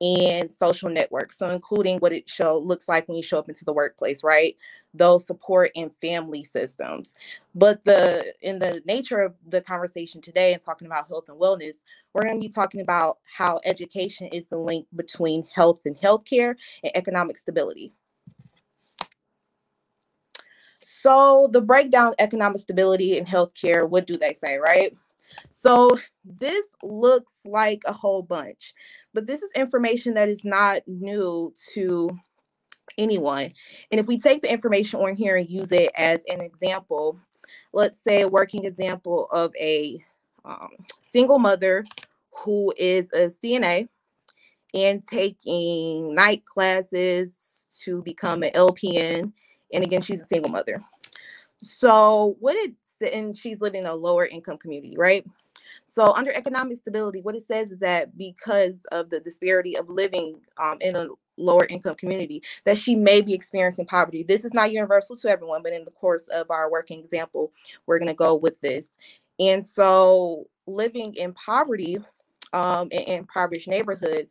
and social networks. So including what it looks like when you show up into the workplace, right? Those support and family systems. But in the nature of the conversation today and talking about health and wellness, we're going to be talking about how education is the link between health and healthcare and economic stability. So the breakdown of economic stability in healthcare, what do they say, right? So this looks like a whole bunch, But this is information that is not new to anyone. And if we take the information on here and use it as an example, let's say a working example of a single mother who is a CNA and taking night classes to become an LPN. And again, she's a single mother. So and she's living in a lower income community, right? So under economic stability, what it says is that because of the disparity of living in a lower income community, that she may be experiencing poverty. This is not universal to everyone, but in the course of our working example, we're going to go with this. And so living in poverty in impoverished neighborhoods,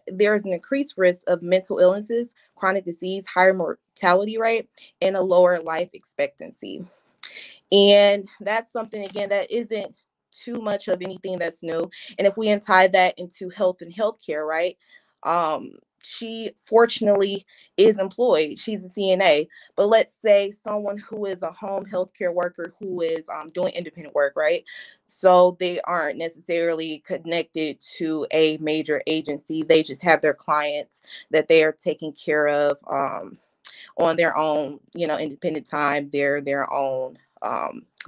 there is an increased risk of mental illnesses, chronic disease, higher mortality rate, and a lower life expectancy. And that's something, again, that isn't too much of anything that's new. And if we untie that into health and healthcare, right? She fortunately is employed. She's a CNA. But let's say someone who is a home healthcare worker who is doing independent work, right? So they aren't necessarily connected to a major agency. They just have their clients that they are taking care of on their own, independent time. They're their own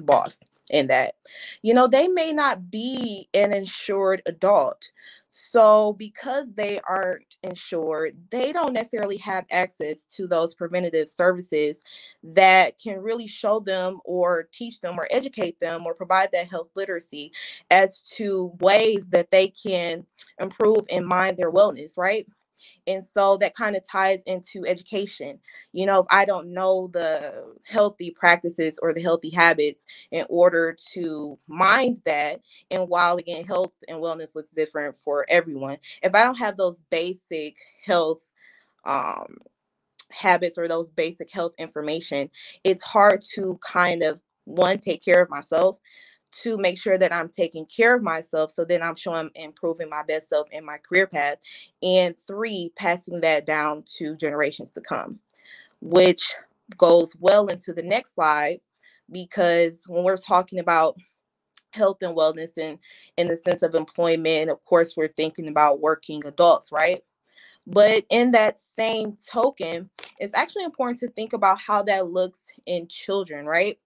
boss in that. They may not be an insured adult. So because they aren't insured, they don't necessarily have access to those preventative services that can really show them or teach them or educate them or provide that health literacy as to ways that they can improve and mind their wellness, right? And so that kind of ties into education. If I don't know the healthy practices or the healthy habits in order to mind that, and while again, health and wellness looks different for everyone, if I don't have those basic health habits or those basic health information, it's hard to kind of, one, take care of myself, to make sure that I'm taking care of myself, so then I'm showing improving my best self in my career path, and 3, passing that down to generations to come, which goes well into the next slide, because when we're talking about health and wellness and in the sense of employment, of course, we're thinking about working adults, right? But in that same token, it's actually important to think about how that looks in children, right?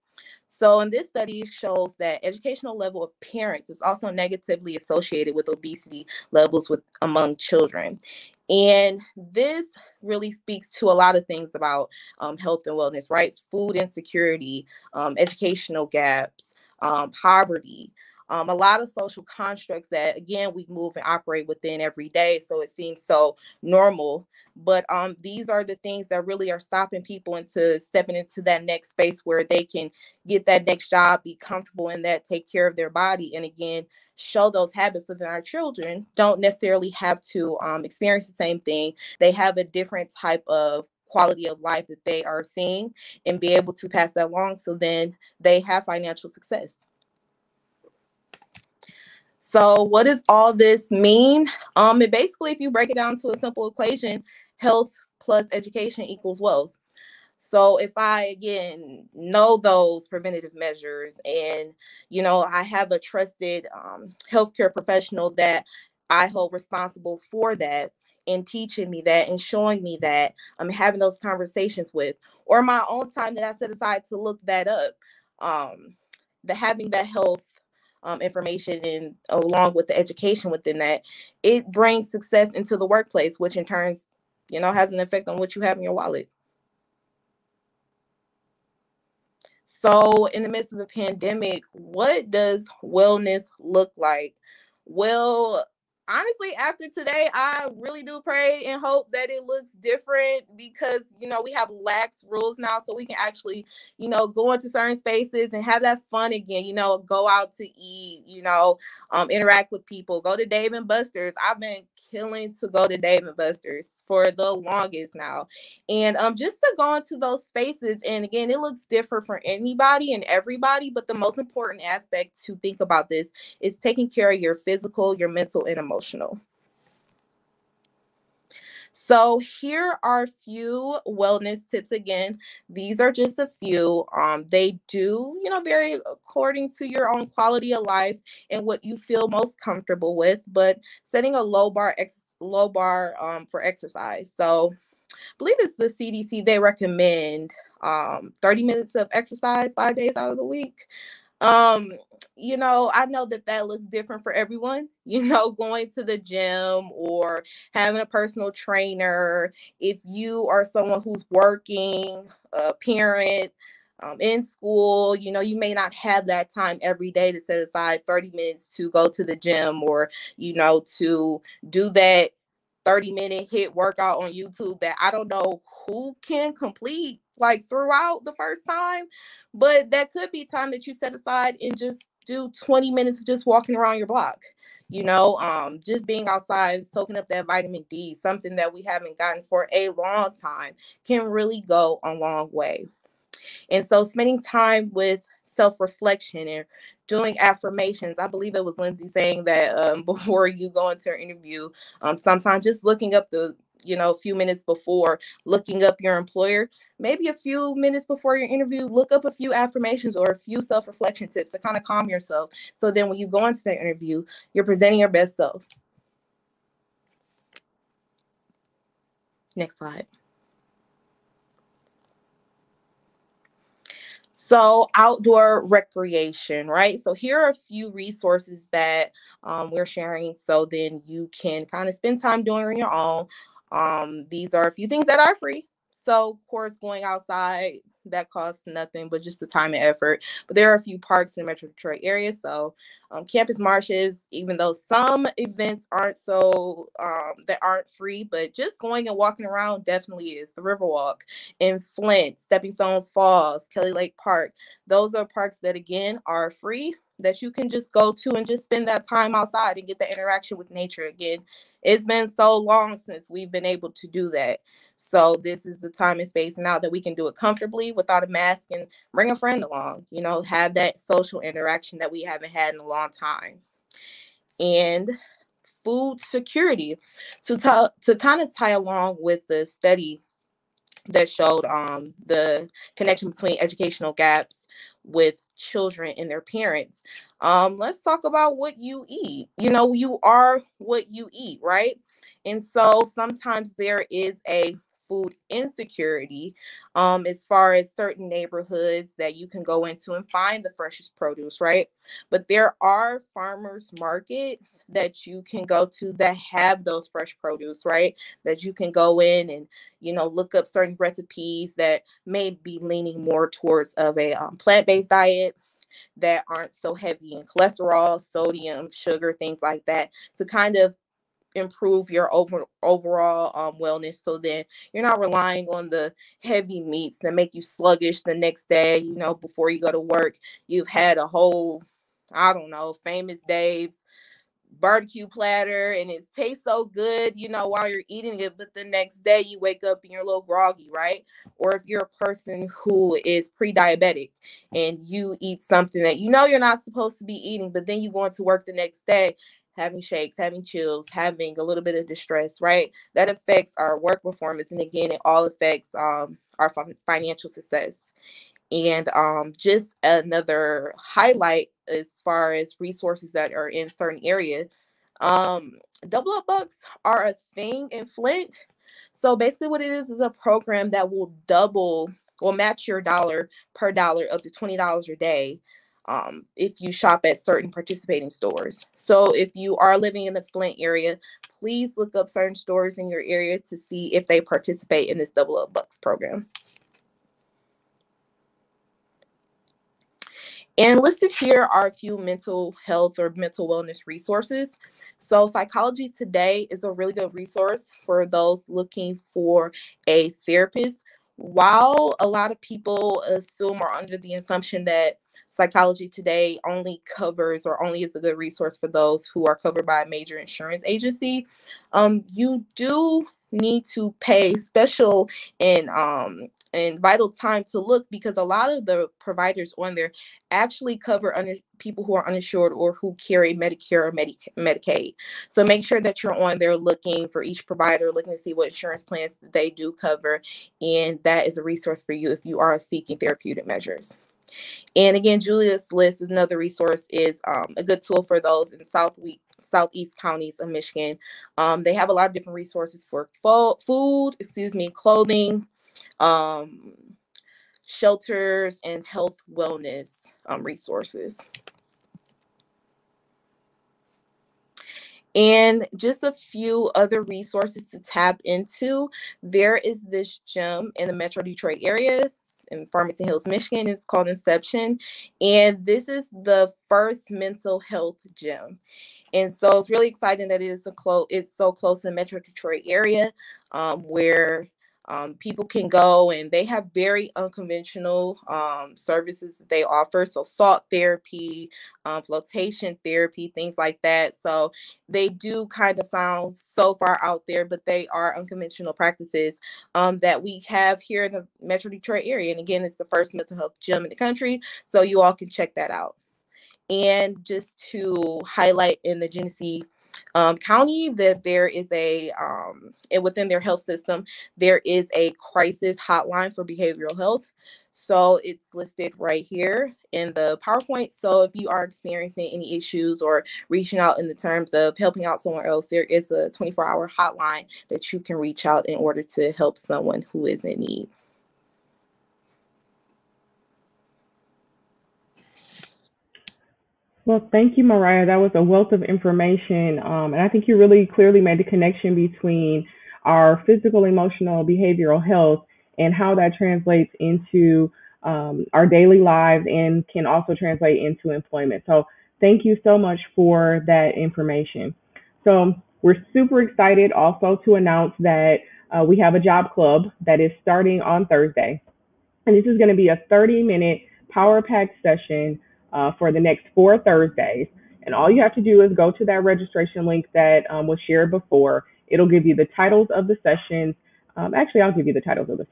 So in this study shows that educational level of parents is also negatively associated with obesity levels among children. And this really speaks to a lot of things about health and wellness, right? Food insecurity, educational gaps, poverty, a lot of social constructs that, again, we move and operate within every day. So it seems so normal. But these are the things that really are stopping people into stepping into that next space where they can get that next job, be comfortable in that, take care of their body, and again, show those habits so that our children don't necessarily have to experience the same thing. They have a different type of quality of life that they are seeing and be able to pass that along, so then they have financial success. So what does all this mean? It basically, if you break it down to a simple equation, health plus education equals wealth. So if I, again, know those preventative measures and, I have a trusted healthcare professional that I hold responsible for that and teaching me that and showing me that, I'm having those conversations with, or my own time that I set aside to look that up, having that health information and along with the education within that, it brings success into the workplace, which in turn, has an effect on what you have in your wallet. So in the midst of the pandemic, what does wellness look like? Well, honestly, after today, I really do pray and hope that it looks different, because, we have lax rules now, so we can actually, go into certain spaces and have that fun again, go out to eat, interact with people, go to Dave & Buster's. I've been killing to go to Dave & Buster's for the longest now. And just to go into those spaces, and again, it looks different for anybody and everybody, but the most important aspect to think about this is taking care of your physical, your mental, and emotional. So here are a few wellness tips. Again, these are just a few. They do, vary according to your own quality of life and what you feel most comfortable with, but setting a low bar for exercise. So I believe it's the CDC, they recommend 30 minutes of exercise 5 days out of the week. I know that looks different for everyone, going to the gym or having a personal trainer. If you are someone who's working, a parent, in school, you may not have that time every day to set aside 30 minutes to go to the gym or, to do that 30-minute hit workout on YouTube that I don't know who can complete like throughout the first time, but that could be time that you set aside and just do 20 minutes of just walking around your block. Just being outside, soaking up that vitamin D, something that we haven't gotten for a long time, can really go a long way. And so spending time with self-reflection and doing affirmations. I believe it was Lindsey saying that before you go into an interview, sometimes just looking up a few minutes before, looking up your employer, maybe a few minutes before your interview, look up a few affirmations or a few self-reflection tips to kind of calm yourself. So then when you go into the interview, you're presenting your best self. Next slide. So outdoor recreation, right? So here are a few resources that we're sharing so then you can kind of spend time doing it on your own. These are a few things that are free. So, of course, going outside, that costs nothing but just the time and effort. But there are a few parks in the Metro Detroit area. So campus marches, even though some events aren't that aren't free, but just going and walking around definitely is. The Riverwalk in Flint, Stepping Stones Falls, Kelly Lake Park. Those are parks that, again, are free that you can just go to and just spend that time outside and get the interaction with nature again. It's been so long since we've been able to do that. So this is the time and space now that we can do it comfortably without a mask and bring a friend along, have that social interaction that we haven't had in a long time. And food security. So to kind of tie along with the study that showed the connection between educational gaps with children and their parents. Let's talk about what you eat. You are what you eat, right? And so sometimes there is a food insecurity as far as certain neighborhoods that you can go into and find the freshest produce, right? But there are farmers markets that you can go to that have those fresh produce, right? That you can go in and, look up certain recipes that may be leaning more towards of a plant-based diet that aren't so heavy in cholesterol, sodium, sugar, things like that, to kind of improve your overall wellness. So then you're not relying on the heavy meats that make you sluggish the next day. Before you go to work, you've had a whole, I don't know, Famous Dave's barbecue platter and it tastes so good, while you're eating it, but the next day you wake up and you're a little groggy, right? Or if you're a person who is pre-diabetic and you eat something that you're not supposed to be eating, but then you go into work the next day having shakes, having chills, having a little bit of distress, right? That affects our work performance. And again, it all affects our financial success. And just another highlight as far as resources that are in certain areas, double up bucks are a thing in Flint. So basically what it is a program that will match your dollar per dollar up to $20 a day if you shop at certain participating stores. So if you are living in the Flint area, please look up certain stores in your area to see if they participate in this double up bucks program. And listed here are a few mental health or mental wellness resources. So Psychology Today is a really good resource for those looking for a therapist. While a lot of people assume or under the assumption that Psychology Today only covers or only is a good resource for those who are covered by a major insurance agency, you do need to pay special and vital time to look, because a lot of the providers on there actually cover people who are uninsured or who carry Medicare or Medicaid. So make sure that you're on there looking for each provider, looking to see what insurance plans they do cover, and that is a resource for you if you are seeking therapeutic measures. And again, Julia's List is another resource, is a good tool for those in southeast counties of Michigan. They have a lot of different resources for food, clothing, shelters, and health wellness resources. And just a few other resources to tap into. There is this gym in the Metro Detroit area in Farmington Hills, Michigan. It's called Inception. And this is the first mental health gym. And so it's really exciting that it's so close to the Metro Detroit area, where people can go, and they have very unconventional services that they offer. So salt therapy, flotation therapy, things like that. So they do kind of sound so far out there, but they are unconventional practices that we have here in the Metro Detroit area. And again, it's the first mental health gym in the country. So you all can check that out. And just to highlight, in the Genesee County, that there is and within their health system, there is a crisis hotline for behavioral health. So it's listed right here in the PowerPoint. So if you are experiencing any issues or reaching out in the terms of helping out someone else, there is a 24-hour hotline that you can reach out in order to help someone who is in need. Well, thank you, Mariah. That was a wealth of information. And I think you really clearly made the connection between our physical, emotional, behavioral health and how that translates into our daily lives and can also translate into employment. So thank you so much for that information. So we're super excited also to announce that we have a job club that is starting on Thursday. And this is going to be a 30-minute power-packed session for the next 4 Thursdays. And all you have to do is go to that registration link that was shared before. It'll give you the titles of the sessions. Actually, I'll give you the titles of the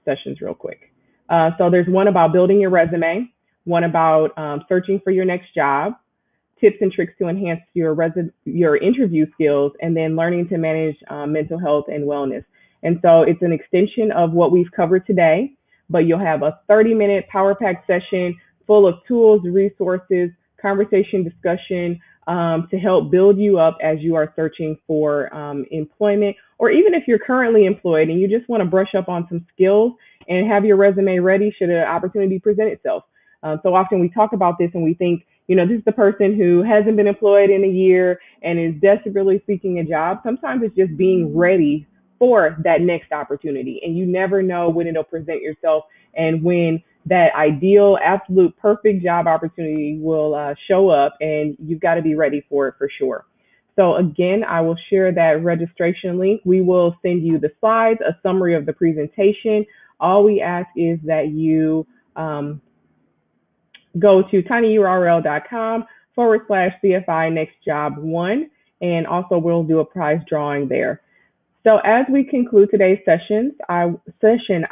sessions real quick. So there's one about building your resume, one about searching for your next job, tips and tricks to enhance your interview skills, and then learning to manage mental health and wellness. And so it's an extension of what we've covered today, but you'll have a 30-minute power-packed session full of tools, resources, conversation, discussion to help build you up as you are searching for employment, or even if you're currently employed and you just want to brush up on some skills and have your resume ready should an opportunity present itself. So often we talk about this and we think, this is the person who hasn't been employed in a year and is desperately seeking a job. Sometimes it's just being ready for that next opportunity, and you never know when it'll present yourself and when that ideal, absolute, perfect job opportunity will show up, and you've got to be ready for it for sure. So again, I will share that registration link. We will send you the slides, a summary of the presentation. All we ask is that you go to tinyurl.com/CFI NextJob1, and also we'll do a prize drawing there. So as we conclude today's session, I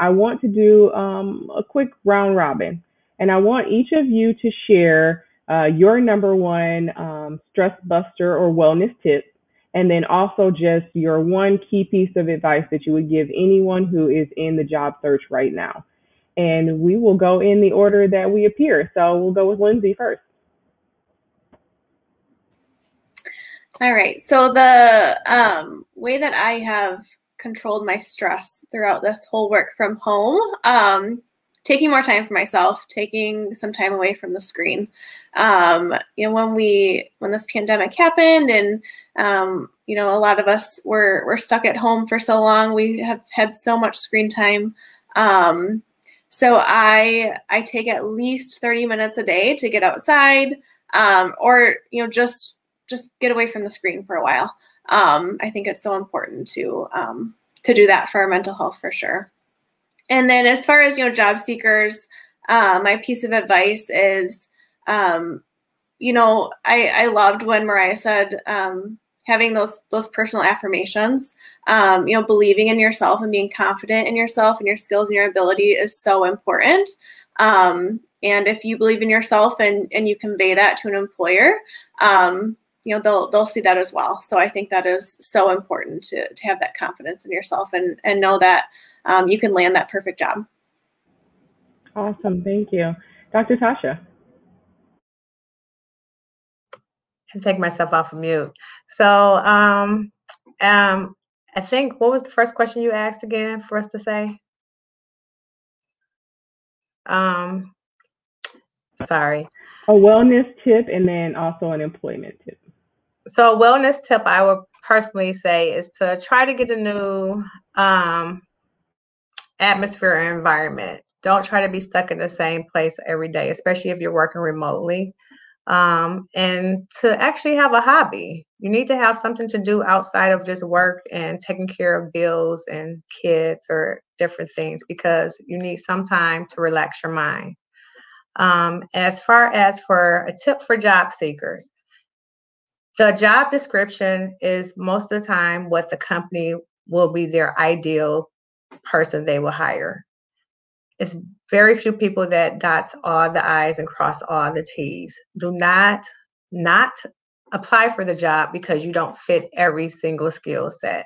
want to do a quick round robin, and I want each of you to share your number one stress buster or wellness tip, and then also just your one key piece of advice that you would give anyone who is in the job search right now. And we will go in the order that we appear. So we'll go with Lindsey first. All right. So the way that I have controlled my stress throughout this whole work from home, taking more time for myself, taking some time away from the screen. When this pandemic happened and, a lot of us were stuck at home for so long, we have had so much screen time. So I take at least 30 minutes a day to get outside, or, just get away from the screen for a while. I think it's so important to do that for our mental health for sure. And then as far as, job seekers, my piece of advice is, I loved when Mariah said, having those personal affirmations, believing in yourself and being confident in yourself and your skills and your ability is so important. And if you believe in yourself and you convey that to an employer, they'll see that as well. So I think that is so important to have that confidence in yourself and know that you can land that perfect job. Awesome. Thank you. Dr. Tasha. I take myself off of mute. So I think, what was the first question you asked again for us to say? Sorry. A wellness tip and then also an employment tip. So a wellness tip I would personally say is to try to get a new atmosphere or environment. Don't try to be stuck in the same place every day, especially if you're working remotely. And to actually have a hobby. You need to have something to do outside of just work and taking care of bills and kids or different things, because you need some time to relax your mind. As far as for a tip for job seekers, the job description is most of the time what the company will be their ideal person they will hire. It's very few people that dot all the I's and cross all the T's. Do not apply for the job because you don't fit every single skill set.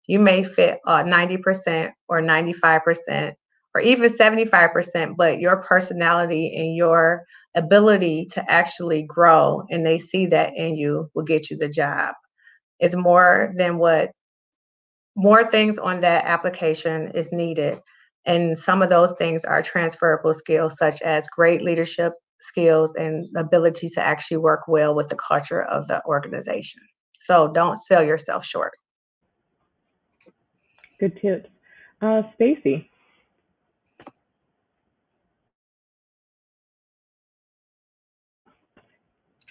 You may fit 90% or 95% or even 75%, but your personality and your ability to actually grow, and they see that in you, will get you the job. It's more things on that application is needed. And some of those things are transferable skills, such as great leadership skills and the ability to actually work well with the culture of the organization. So don't sell yourself short. Good tips. Stacy.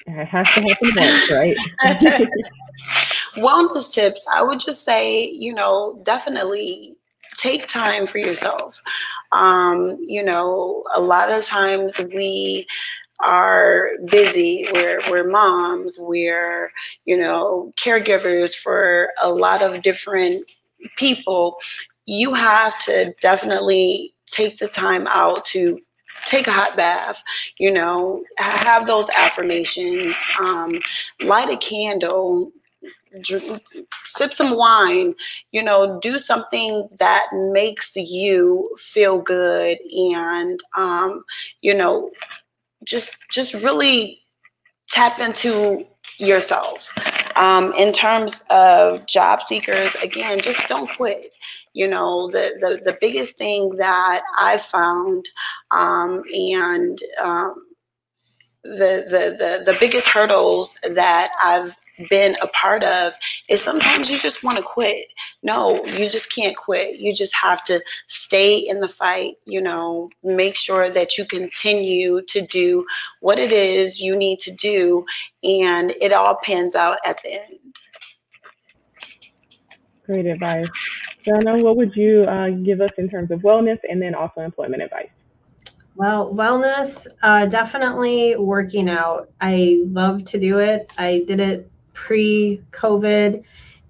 It has to happen once, right? Wellness tips, I would just say, definitely take time for yourself. A lot of times we are busy. We're moms. We're, caregivers for a lot of different people. You have to definitely take the time out to take a hot bath, have those affirmations, light a candle, sip some wine, do something that makes you feel good, and just really tap into yourself. In terms of job seekers, again, just don't quit. The biggest thing that I found, the biggest hurdles that I've been a part of is sometimes you just want to quit. No, you just can't quit. You just have to stay in the fight, make sure that you continue to do what it is you need to do, and it all pans out at the end. Great advice. Donna, what would you give us in terms of wellness and then also employment advice? Well, wellness, definitely working out. I love to do it. I did it pre-COVID,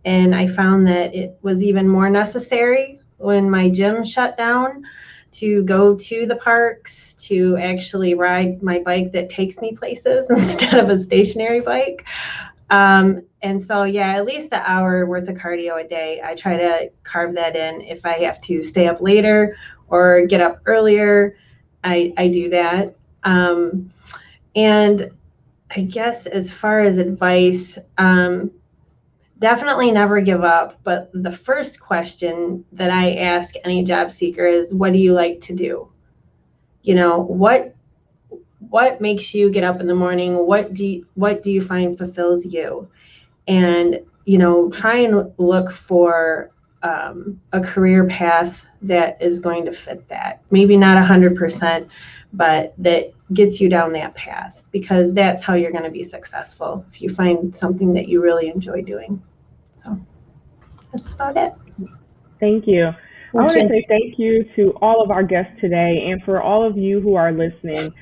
and I found that it was even more necessary when my gym shut down, to go to the parks, to actually ride my bike that takes me places instead of a stationary bike. And so, yeah, at least an hour worth of cardio a day. I try to carve that in. If I have to stay up later or get up earlier, I do that. And I guess as far as advice, definitely never give up. But the first question that I ask any job seeker is, what do you like to do? What makes you get up in the morning? What do you find fulfills you? And, try and look for a career path that is going to fit that. Maybe not 100%, but that gets you down that path, because that's how you're going to be successful, if you find something that you really enjoy doing. So that's about it. Thank you. I want to say thank you to all of our guests today, and for all of you who are listening.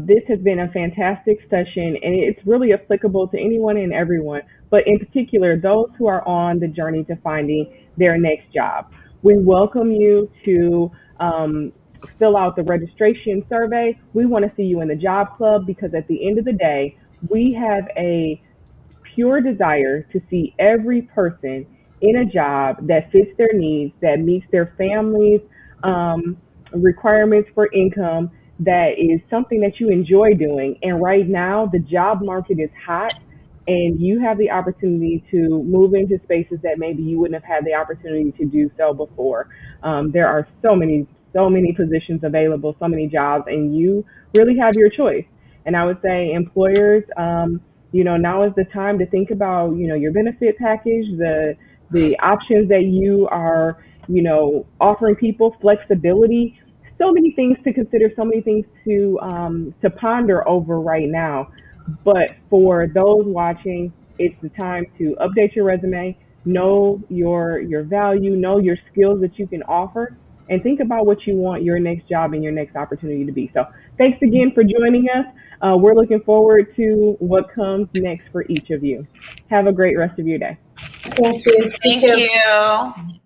This has been a fantastic session, and it's really applicable to anyone and everyone, but in particular, those who are on the journey to finding their next job. We welcome you to fill out the registration survey. We want to see you in the job club because at the end of the day, we have a pure desire to see every person in a job that fits their needs, that meets their family's requirements for income, that is something that you enjoy doing. And right now, the job market is hot, and you have the opportunity to move into spaces that maybe you wouldn't have had the opportunity to do so before. There are so many positions available, so many jobs, and you really have your choice. And I would say employers, now is the time to think about, your benefit package, the options that you are, offering people, flexibility, so many things to consider, so many things to ponder over right now. But for those watching, it's the time to update your resume, know your value, know your skills that you can offer, and think about what you want your next job and your next opportunity to be. So thanks again for joining us. We're looking forward to what comes next for each of you. Have a great rest of your day. Thank you. Thank you.